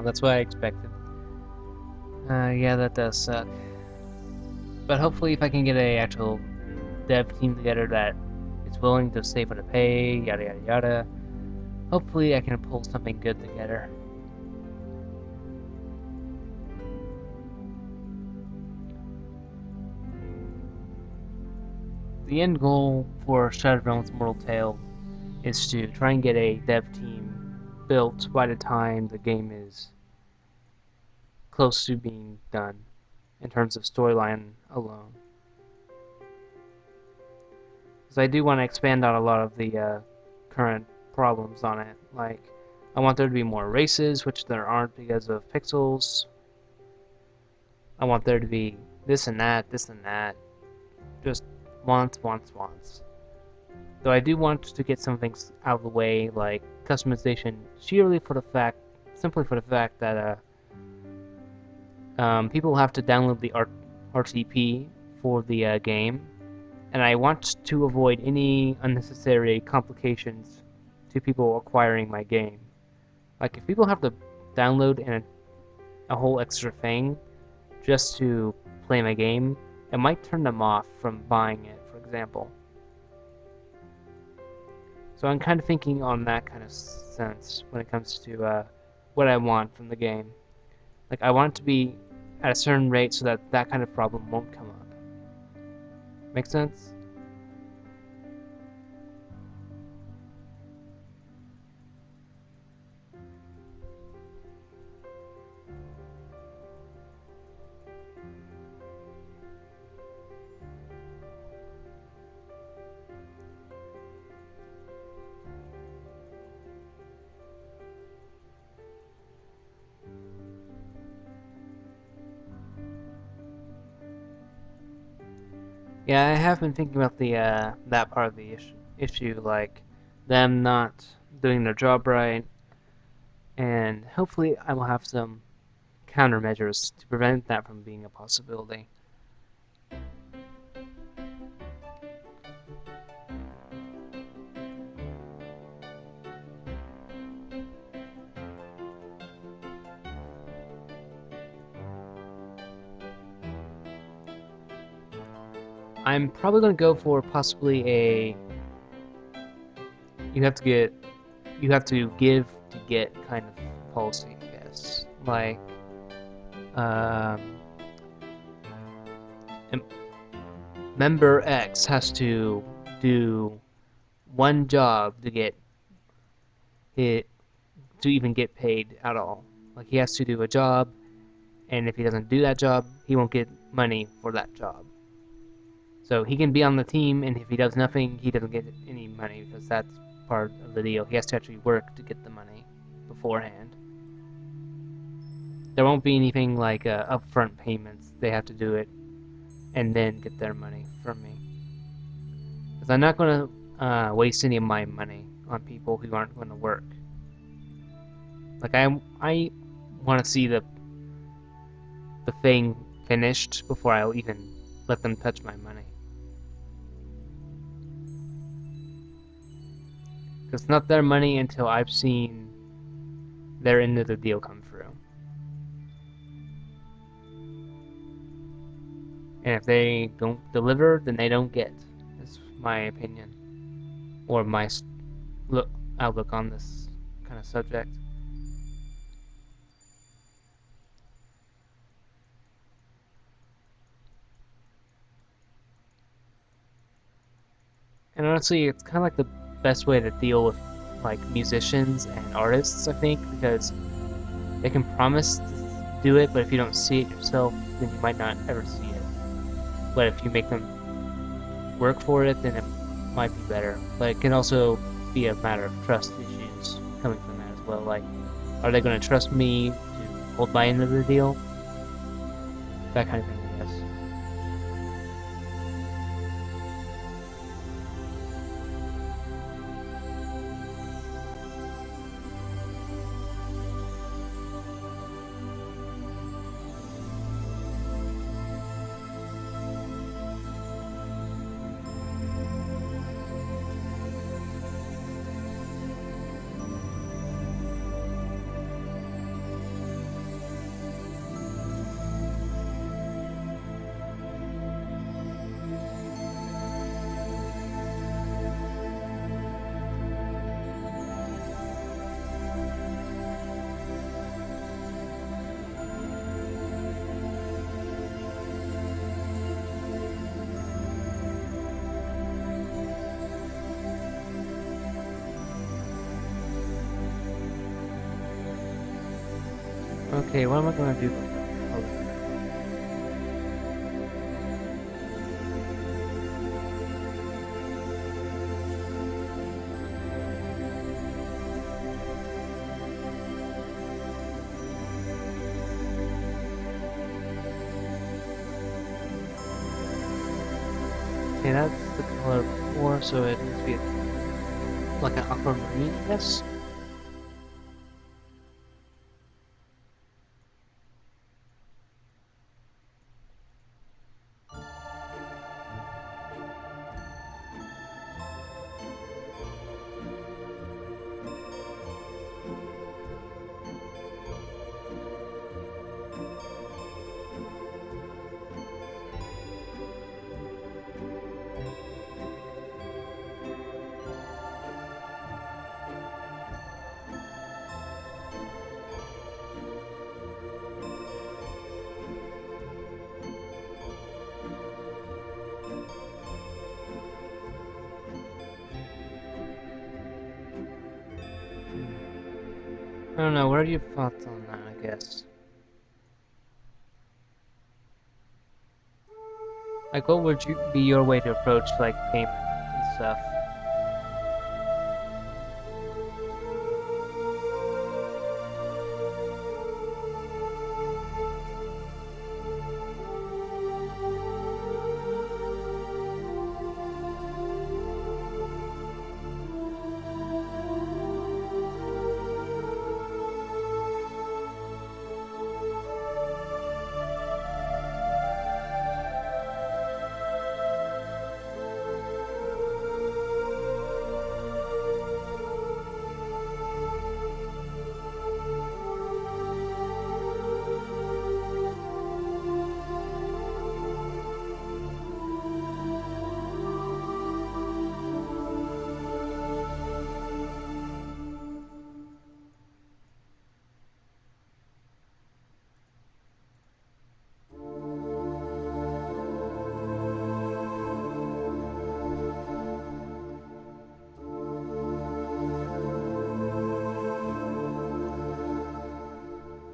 That's what I expected. Yeah, that does suck. But hopefully if I can get a actual dev team together that is willing to save on the pay, yada yada yada, hopefully I can pull something good together. The end goal for Shattered Realms Mortal Tale is to try and get a dev team built by the time the game is close to being done in terms of storyline alone. Because I do want to expand on a lot of the current problems on it. Like, I want there to be more races, which there aren't because of pixels. I want there to be this and that, just wants. Though I do want to get some things out of the way, like customization, simply for the fact that people have to download the RTP for the game, and I want to avoid any unnecessary complications to people acquiring my game. Like, if people have to download a whole extra thing just to play my game, it might turn them off from buying it, for example. So I'm kind of thinking on that kind of sense when it comes to what I want from the game. Like, I want it to be at a certain rate so that that kind of problem won't come up. Make sense? Yeah, I have been thinking about the that part of the issue, like them not doing their job right, and hopefully I will have some countermeasures to prevent that from being a possibility. I'm probably going to go for possibly a you have to give to get kind of policy, I guess. Like, um, member X has to do one job to get it to even get paid at all. Like, he has to do a job, and if he doesn't do that job, he won't get money for that job. So he can be on the team, and if he does nothing, he doesn't get any money because that's part of the deal. He has to actually work to get the money beforehand. There won't be anything like upfront payments. They have to do it and then get their money from me. Because I'm not going to waste any of my money on people who aren't going to work. Like, I want to see the thing finished before I'll even let them touch my money. Because it's not their money until I've seen their end of the deal come through. And if they don't deliver, then they don't get. That's my opinion. Or my outlook on this kind of subject. And honestly, it's kind of like the best way to deal with like musicians and artists, I think, because they can promise to do it, but if you don't see it yourself, then you might not ever see it. But if you make them work for it, then it might be better. But it can also be a matter of trust issues coming from that as well. Like, are they going to trust me to hold my end of the deal? That kind of thing, I guess. Okay, what am I gonna do? Okay, that's the color before, so it needs to be like an aquamarine, I guess. I don't know, what are your thoughts on that, I guess? Like, what would be your way to approach, like, payment and stuff?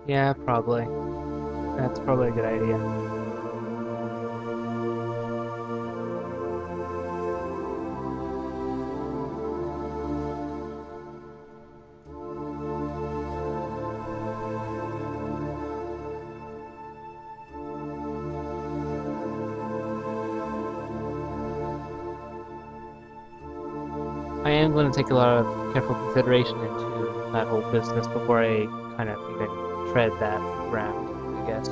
Yeah, probably. That's probably a good idea. I am going to take a lot of careful consideration into that whole business before I kind of even tread that ground, I guess.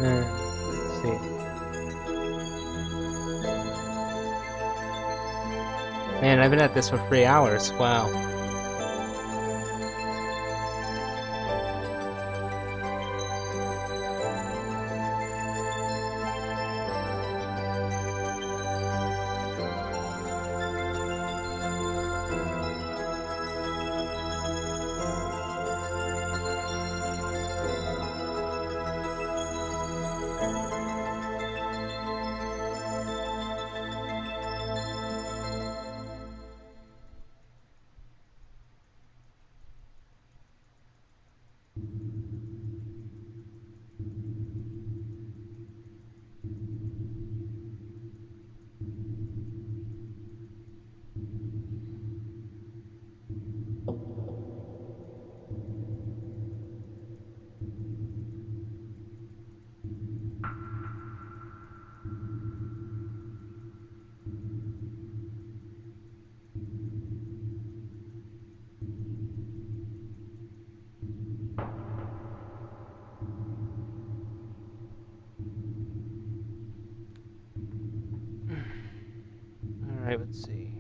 Let's see. Man, I've been at this for 3 hours. Wow. let's see.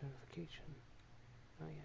Notification. Oh yeah.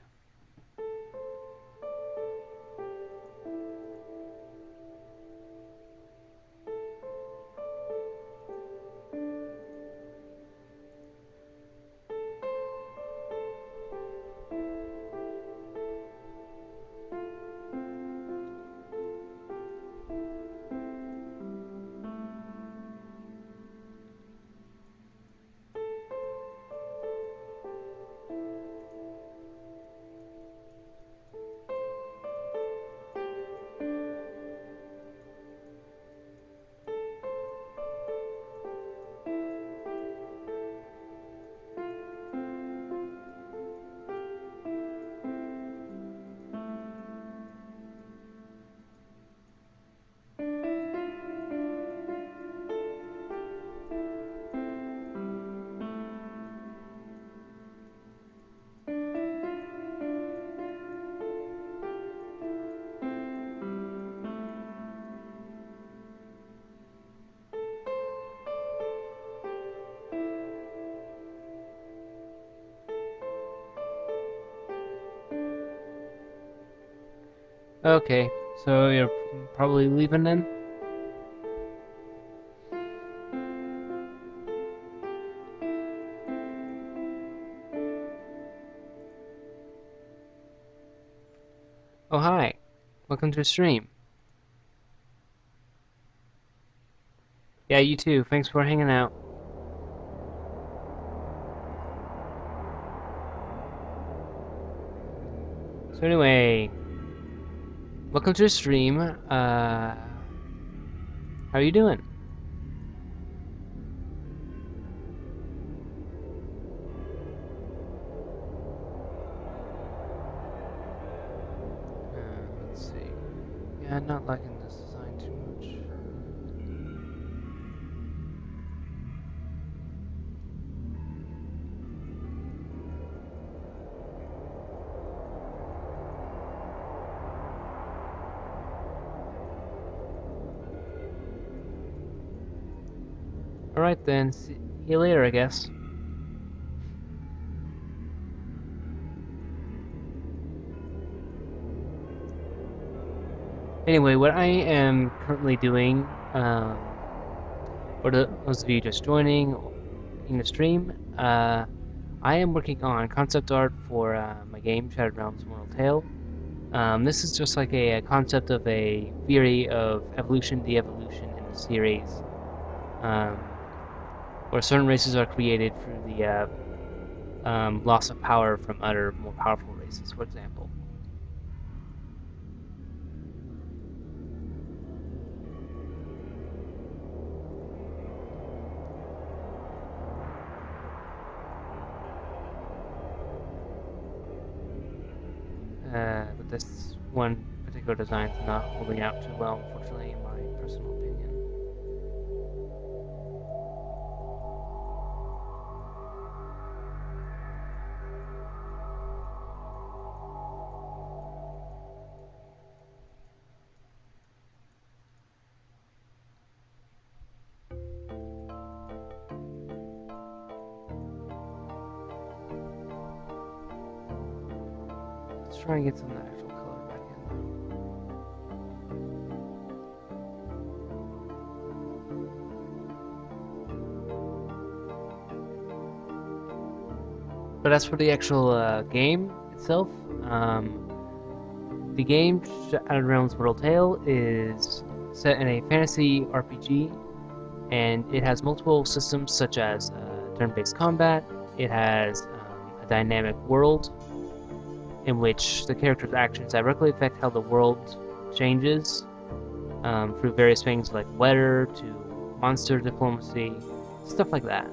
Okay, so you're probably leaving then? Oh, hi. Welcome to the stream. Yeah, you too. Thanks for hanging out. So anyway, welcome to the stream. How are you doing? Let's see. Yeah, I'm not liking this design too much. Alright then, see you later, I guess. Anyway, what I am currently doing, for those of you just joining in the stream, I am working on concept art for my game, Shattered Realms Mortal Tale. This is just like a concept of a theory of evolution, de-evolution in the series, where certain races are created through the loss of power from other, more powerful races, for example. But this one particular design is not holding out too well, unfortunately, in my personal opinion. Let's try and get some actual color back in. But as for the actual game itself, the game Shattered Realms Mortal Tale is set in a fantasy RPG, and it has multiple systems such as turn-based combat. It has a dynamic world in which the character's actions directly affect how the world changes through various things like weather to monster diplomacy, stuff like that.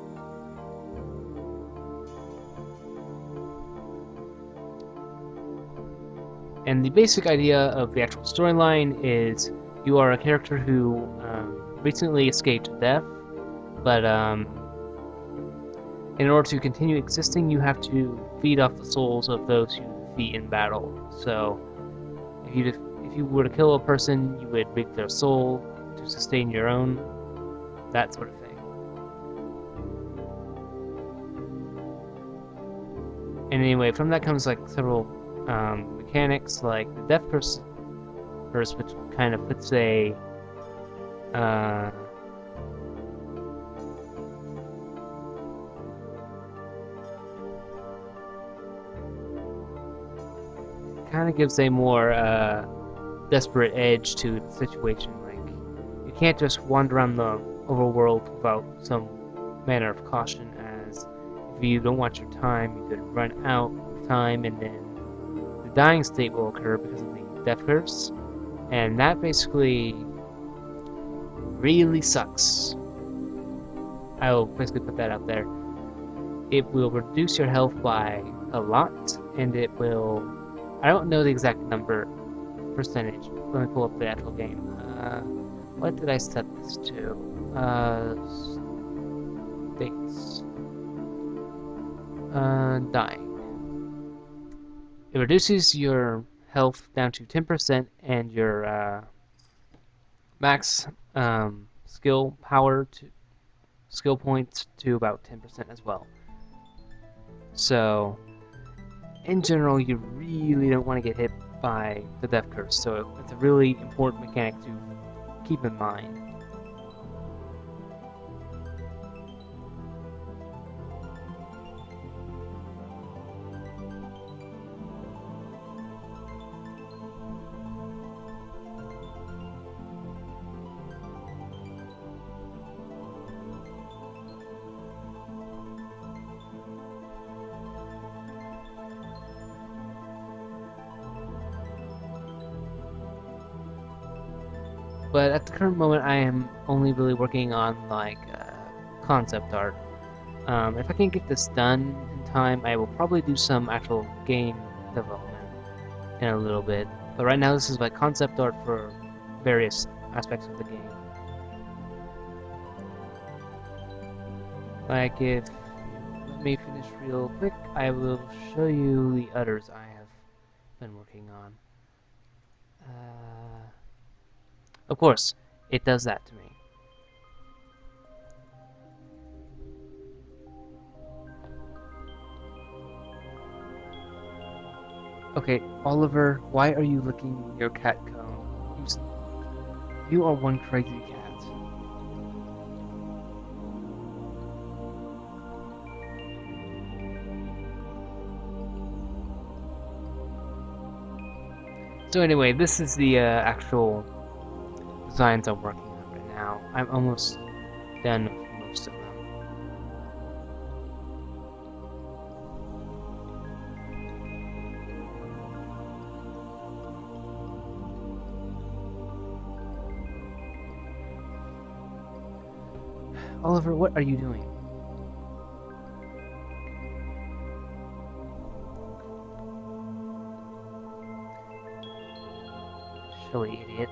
And the basic idea of the actual storyline is you are a character who recently escaped death, but in order to continue existing, you have to feed off the souls of those who defeat in battle. So if you were to kill a person, you would break their soul to sustain your own, that sort of thing. And anyway, from that comes like several mechanics, like the Death Curse, which kind of puts a kind of gives a more desperate edge to the situation. Like, you can't just wander around the overworld without some manner of caution, as if you don't watch your time, you could run out of time, and then the dying state will occur because of the Death Curse, and that basically really sucks. I will basically put that out there. It will reduce your health by a lot, and it will... I don't know the exact percentage. Let me pull up the actual game. What did I set this to? States. Dying. It reduces your health down to 10% and your max skill points to about 10% as well. So, in general, you really don't want to get hit by the Death Curse, so it's a really important mechanic to keep in mind. But at the current moment, I am only really working on like concept art. If I can get this done in time, I will probably do some actual game development in a little bit. But right now, this is like concept art for various aspects of the game. Like, if let me finish real quick, I will show you the others I have been working on. Of course, it does that to me. Okay, Oliver, why are you licking your cat cone? You are one crazy cat. So anyway, this is the actual designs I'm working on right now. I'm almost done with most of them. Oliver, what are you doing? Silly idiot.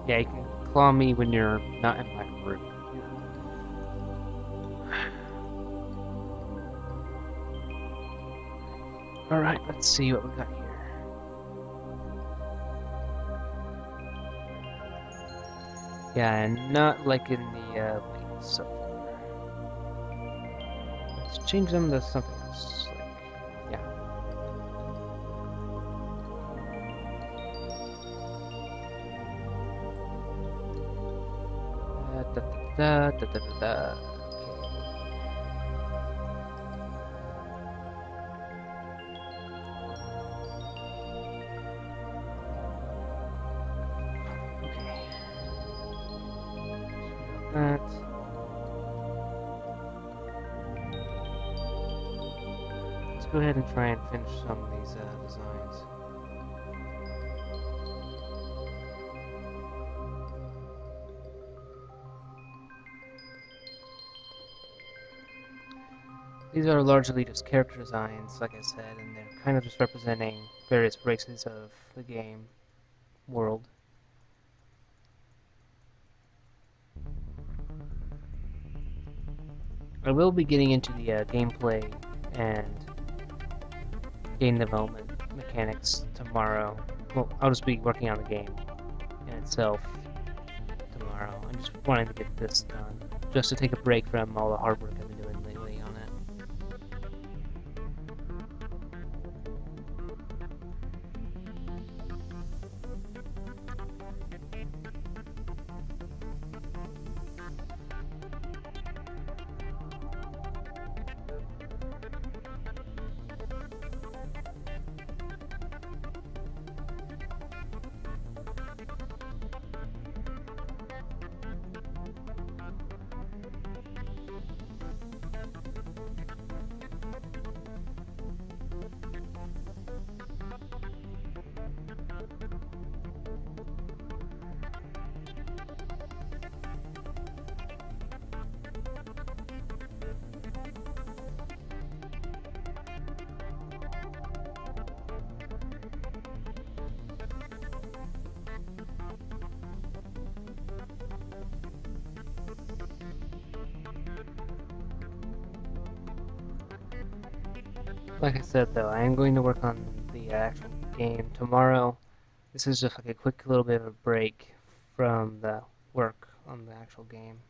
Yeah, you can claw me when you're not in my group. Alright, let's see what we got here. Yeah, and not like in the wait, so let's change them to something else. Like, yeah. Da, da, da, da, da, da. That. Let's go ahead and try and finish some of these designs. These are largely just character designs, like I said, and they're kind of just representing various races of the game world. I will be getting into the gameplay and game development mechanics tomorrow. Well, I'll just be working on the game in itself tomorrow. I'm just wanting to get this done, just to take a break from all the hard work I've been doing lately on it. Like I said, though, I am going to work on the actual game tomorrow. This is just like a quick little bit of a break from the work on the actual game.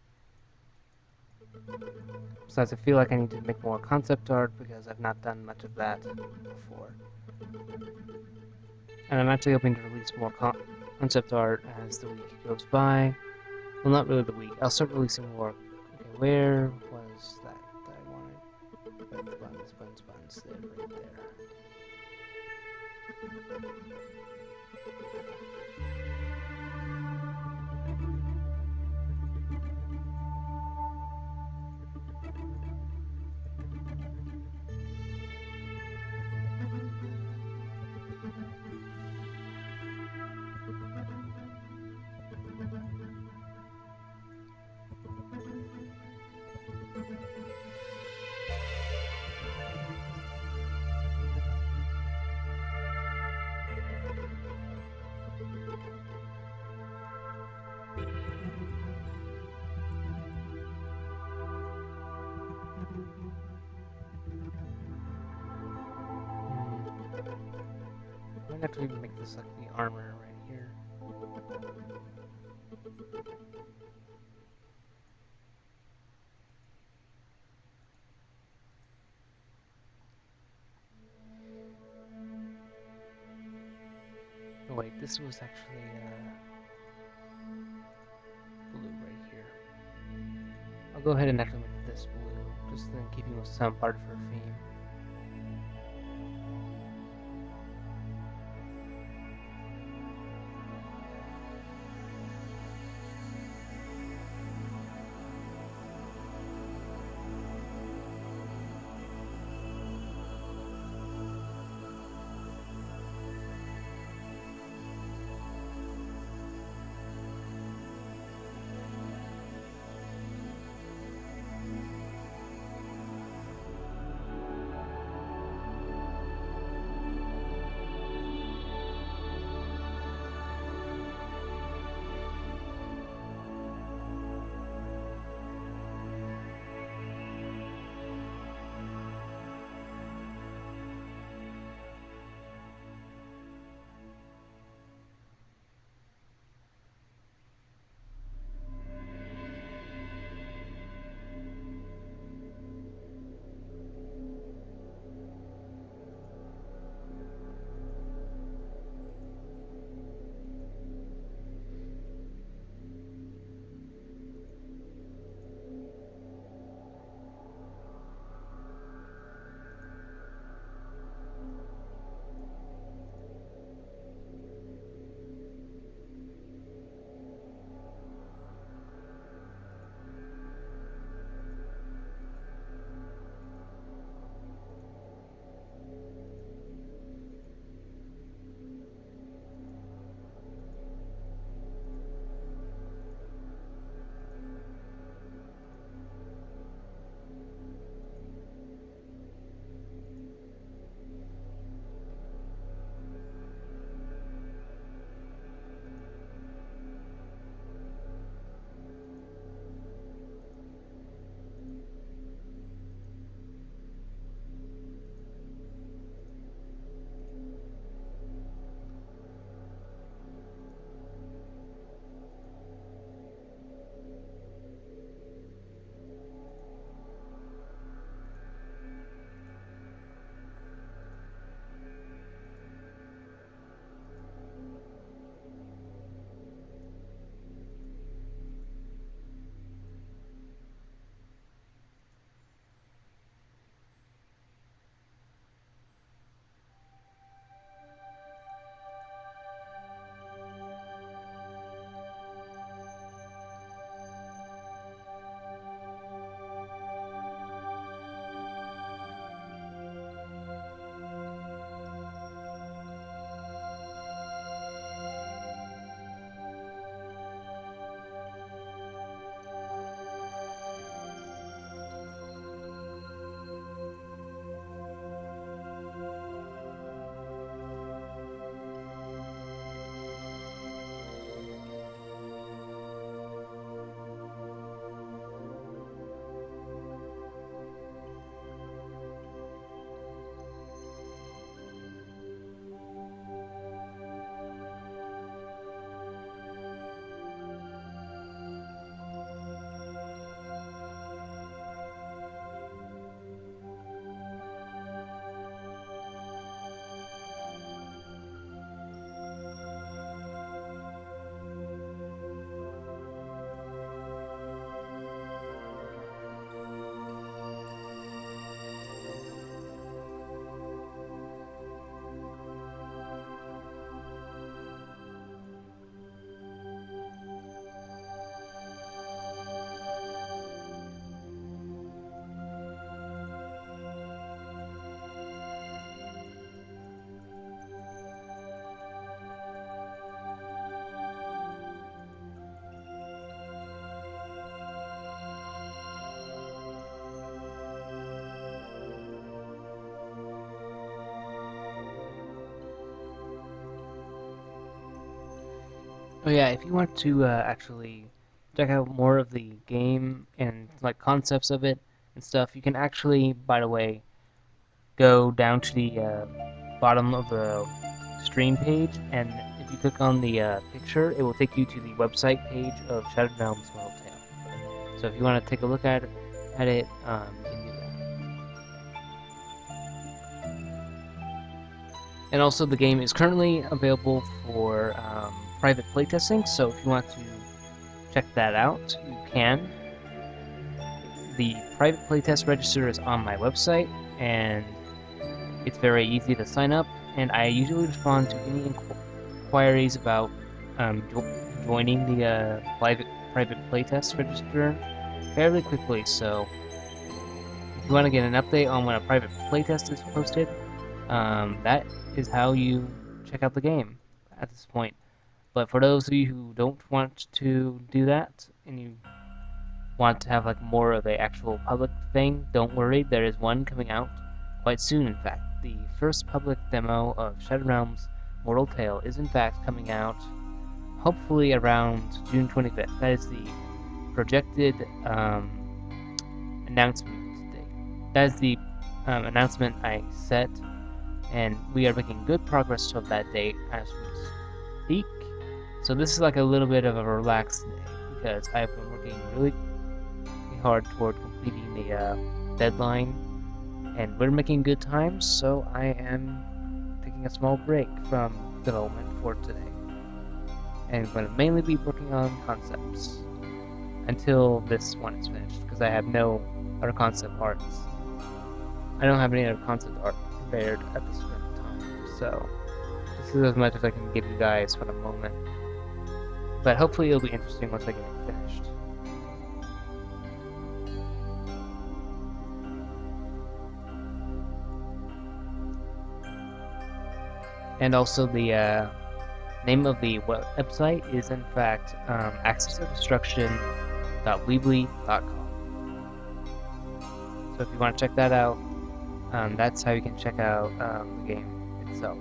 Besides, I feel like I need to make more concept art because I've not done much of that before. And I'm actually hoping to release more concept art as the week goes by. Well, not really the week. I'll start releasing more. Okay, where was that I wanted? Buns. There, right there. I might actually make this like the armor right here. Oh wait, this was actually blue right here. I'll go ahead and actually make this blue, just in keeping with some part of her theme. But yeah, if you want to actually check out more of the game and like concepts of it and stuff, you can actually, by the way, go down to the bottom of the stream page, and if you click on the picture, it will take you to the website page of Shattered Realms Mortal Tale. So if you want to take a look at it, you can do that. And also, the game is currently available for private playtesting, so if you want to check that out, you can. The private playtest register is on my website, and it's very easy to sign up, and I usually respond to any inquiries about joining the private playtest register fairly quickly, so if you want to get an update on when a private playtest is posted, that is how you check out the game at this point. But for those of you who don't want to do that, and you want to have like more of an actual public thing, don't worry, there is one coming out quite soon. In fact, the first public demo of Shattered Realms Mortal Tale is in fact coming out hopefully around June 25th. That is the projected announcement date. That is the announcement I set, and we are making good progress toward that date as we speak. So this is like a little bit of a relaxed day because I've been working really hard toward completing the deadline, and we're making good time, so I am taking a small break from development for today. And I'm going to mainly be working on concepts until this one is finished, because I have no other concept arts. I don't have any other concept art prepared at this current time, so this is as much as I can give you guys for the moment. But hopefully it'll be interesting once I get it finished. And also the name of the website is in fact accessofdestruction.weebly.com. So if you want to check that out, that's how you can check out the game itself.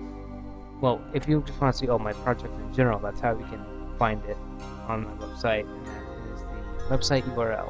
Well, if you just want to see all my projects in general, that's how you can find it on my website, and that is the website URL.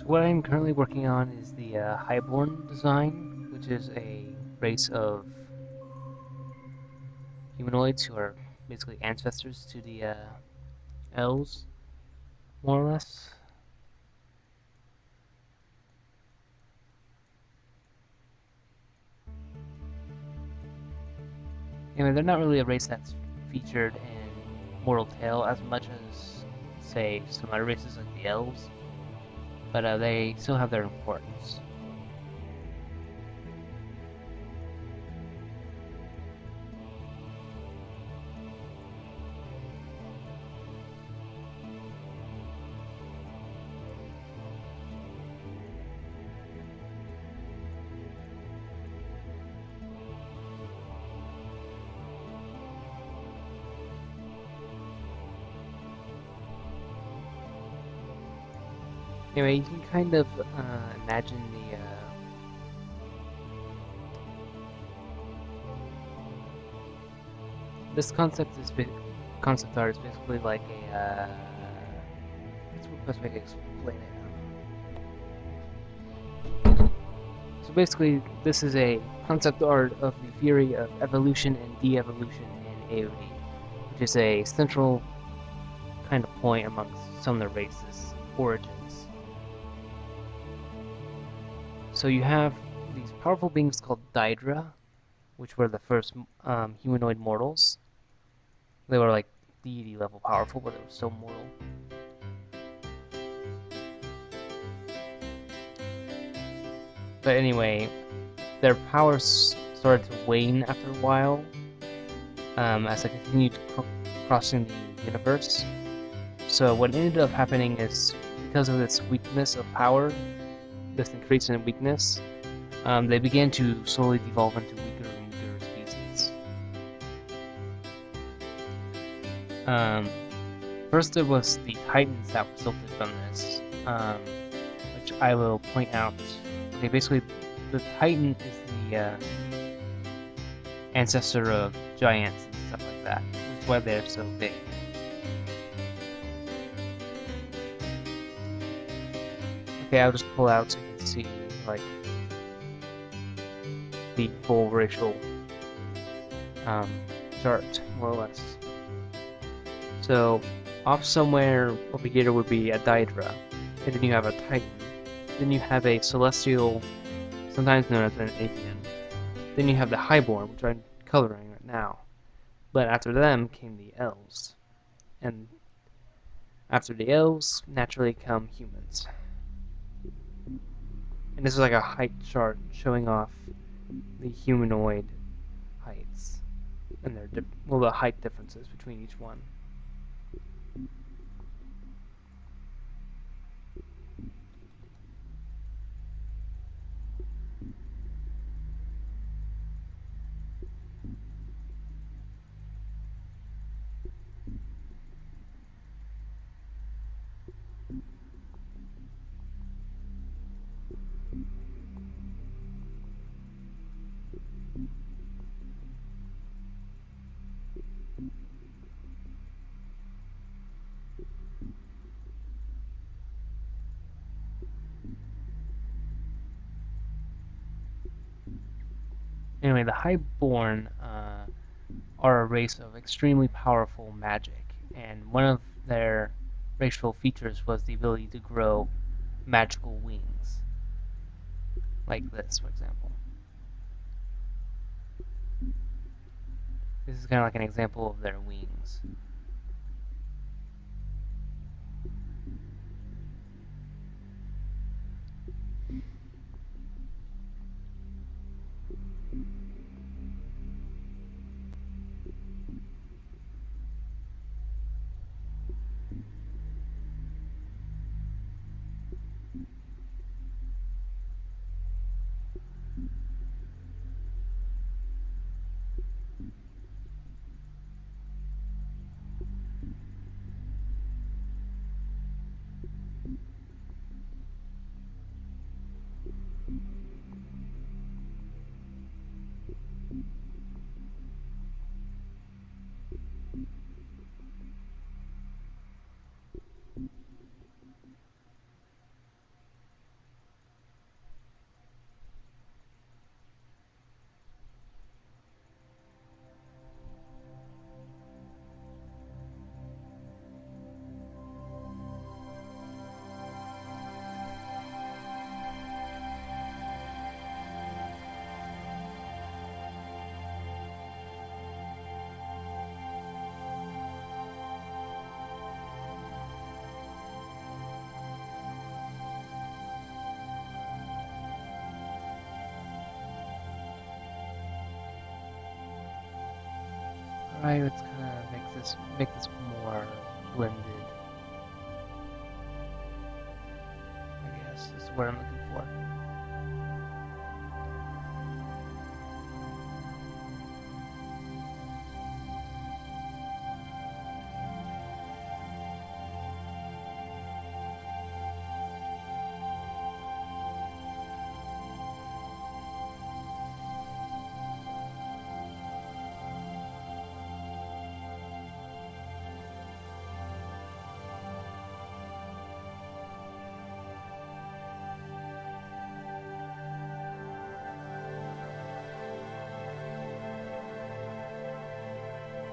So what I'm currently working on is the Highborn design, which is a race of humanoids who are basically ancestors to the elves, more or less. Anyway, they're not really a race that's featured in Mortal Tale as much as, say, some other races like the elves, but they still have their importance. Anyway, you can kind of imagine the this concept art is basically like a what's the best way to explain it? So basically, this is a concept art of the theory of evolution and de-evolution in AoD, which is a central kind of point amongst some of the races' origins. So you have these powerful beings called Daedra, which were the first humanoid mortals. They were like deity level powerful, but they were still mortal. But anyway, their powers started to wane after a while as they continued crossing the universe. So what ended up happening is, because of this weakness of power, this increase in weakness, they began to slowly devolve into weaker and weaker species. First it was the Titans that resulted from this, which I will point out. Okay, basically, the Titan is the ancestor of giants and stuff like that. That's why they're so big. Okay, I'll just pull out so you can see, like, the full racial chart, more or less. So, off somewhere over here would be a Daedra, and then you have a Titan. Then you have a Celestial, sometimes known as an Avian. Then you have the Highborn, which I'm coloring right now. But after them came the Elves. And after the Elves, naturally come humans. And this is like a height chart showing off the humanoid heights and their the height differences between each one. Anyway, the Highborn are a race of extremely powerful magic, and one of their racial features was the ability to grow magical wings. Like this, for example. This is kind of like an example of their wings. try to kind of make this more blended. I guess is what I'm looking for.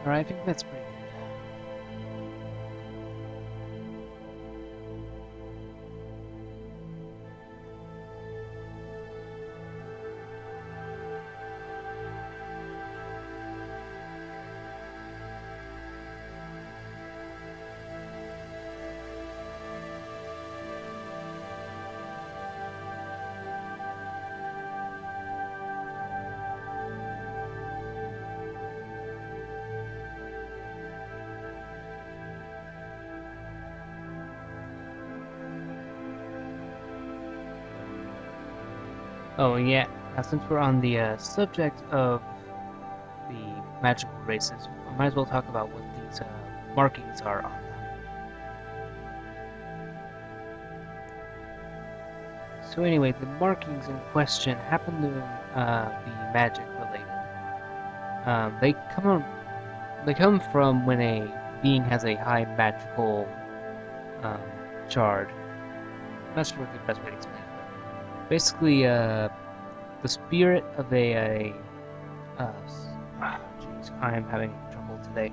Alright, I think that's pretty good. Oh, and yeah, now since we're on the subject of the magical races, I might as well talk about what these markings are on them. So anyway, the markings in question happen to be magic related. They come from when a being has a high magical shard. I'm not sure what the best way to explain it. Basically, the spirit of jeez, I am having trouble today.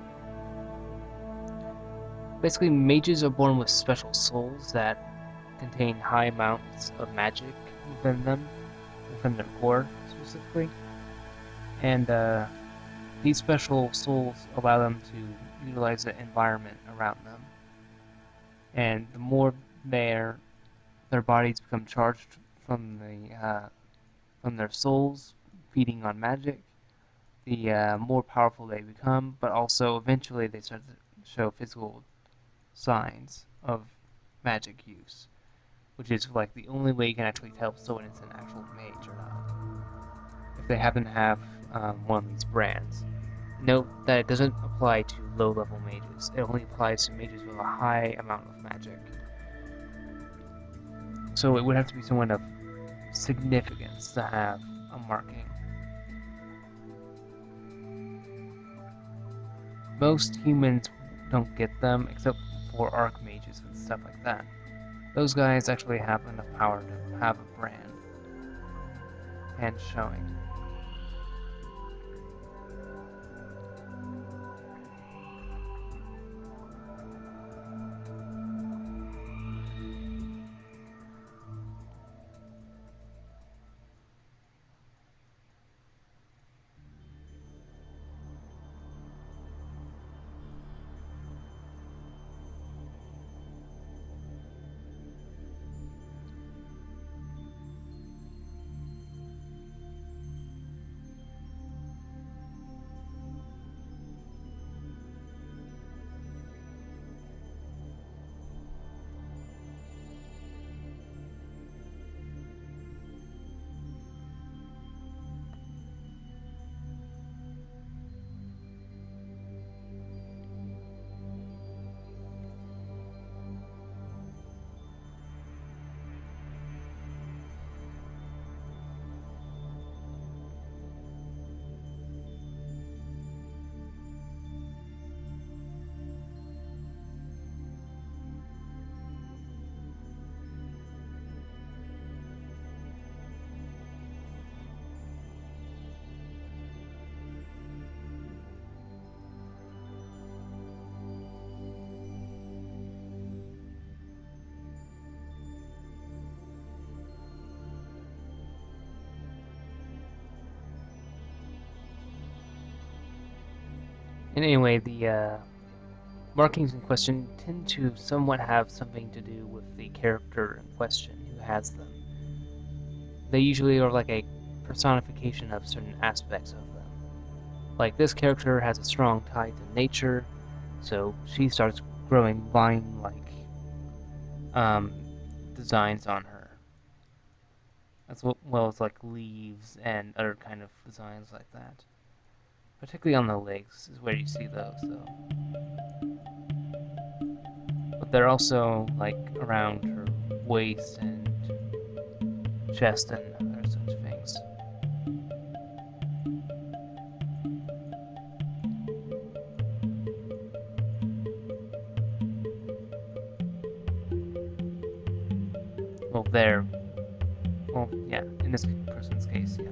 Basically, mages are born with special souls that contain high amounts of magic within them, within their core specifically, and these special souls allow them to utilize the environment around them. And the more their bodies become charged from their souls feeding on magic, the more powerful they become, but also eventually they start to show physical signs of magic use, which is like the only way you can actually tell if someone is an actual mage or not, if they happen to have one of these brands. Note that it doesn't apply to low-level mages, it only applies to mages with a high amount of magic. So it would have to be someone of significance to have a marking. Most humans don't get them, except for archmages and stuff like that. Those guys actually have enough power to have a brand and showing. And anyway, the markings in question tend to somewhat have something to do with the character in question who has them. They usually are like a personification of certain aspects of them. Like, this character has a strong tie to nature, so she starts growing vine-like designs on her, as well as like leaves and other kind of designs like that. Particularly on the legs is where you see those, though. But they're also like around her waist and chest and other such things. Well, there. Well, yeah, in this person's case, yeah.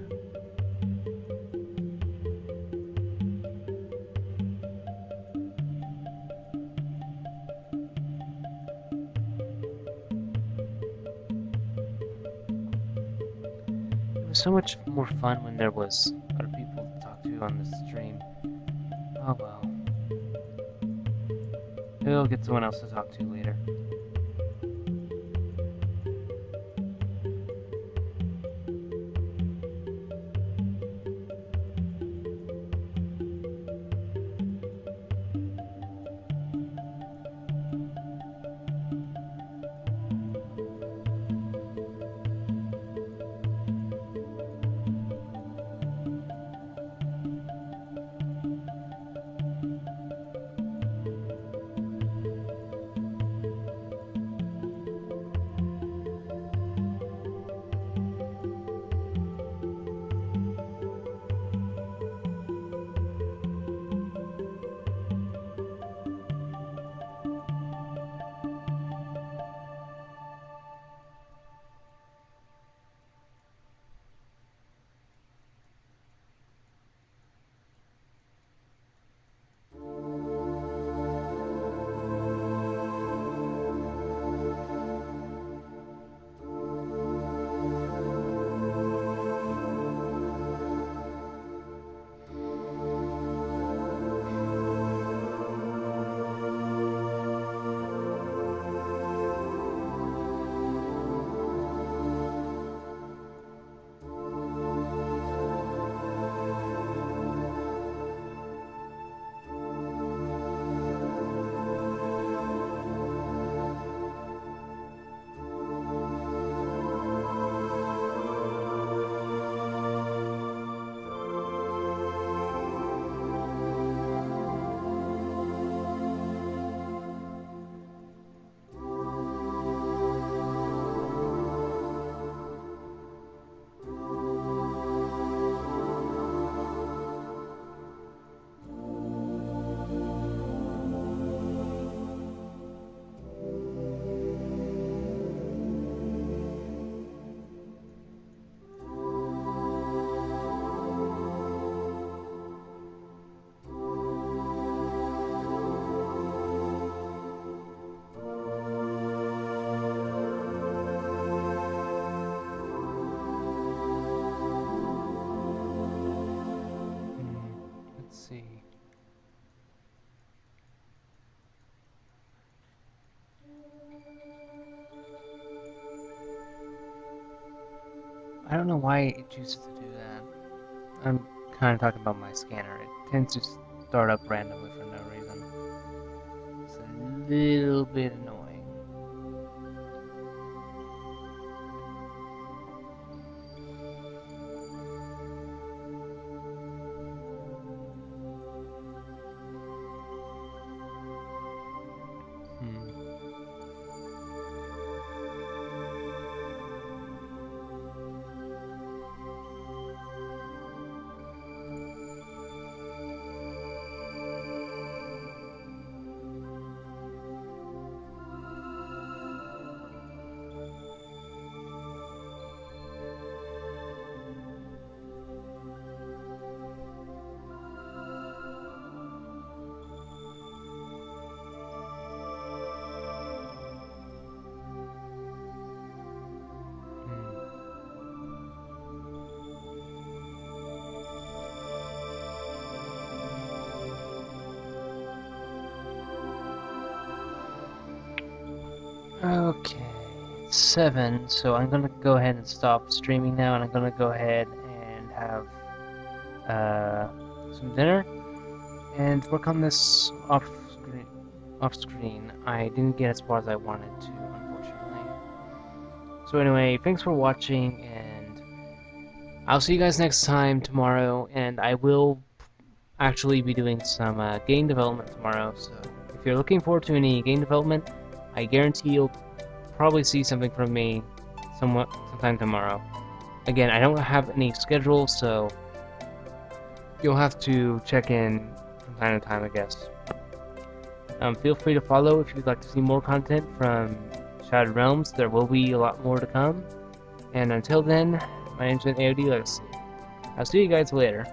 It was so much more fun when there was other people to talk to on the stream. Oh well. Maybe I'll get someone else to talk to later. Let's see. I don't know why it chooses to do that. I'm kind of talking about my scanner. It tends to start up randomly for no reason. It's a little bit annoying. Okay, it's 7, so I'm gonna go ahead and stop streaming now, and I'm gonna go ahead and have some dinner and work on this off screen. I didn't get as far as I wanted to, unfortunately. So anyway, thanks for watching, and I'll see you guys next time tomorrow, and I will actually be doing some game development tomorrow, so if you're looking forward to any game development, I guarantee you'll probably see something from me sometime tomorrow. Again, I don't have any schedule, so you'll have to check in from time to time, I guess. Feel free to follow if you'd like to see more content from Shattered Realms. There will be a lot more to come. And until then, my name's been AoDLegacy. I'll see you guys later.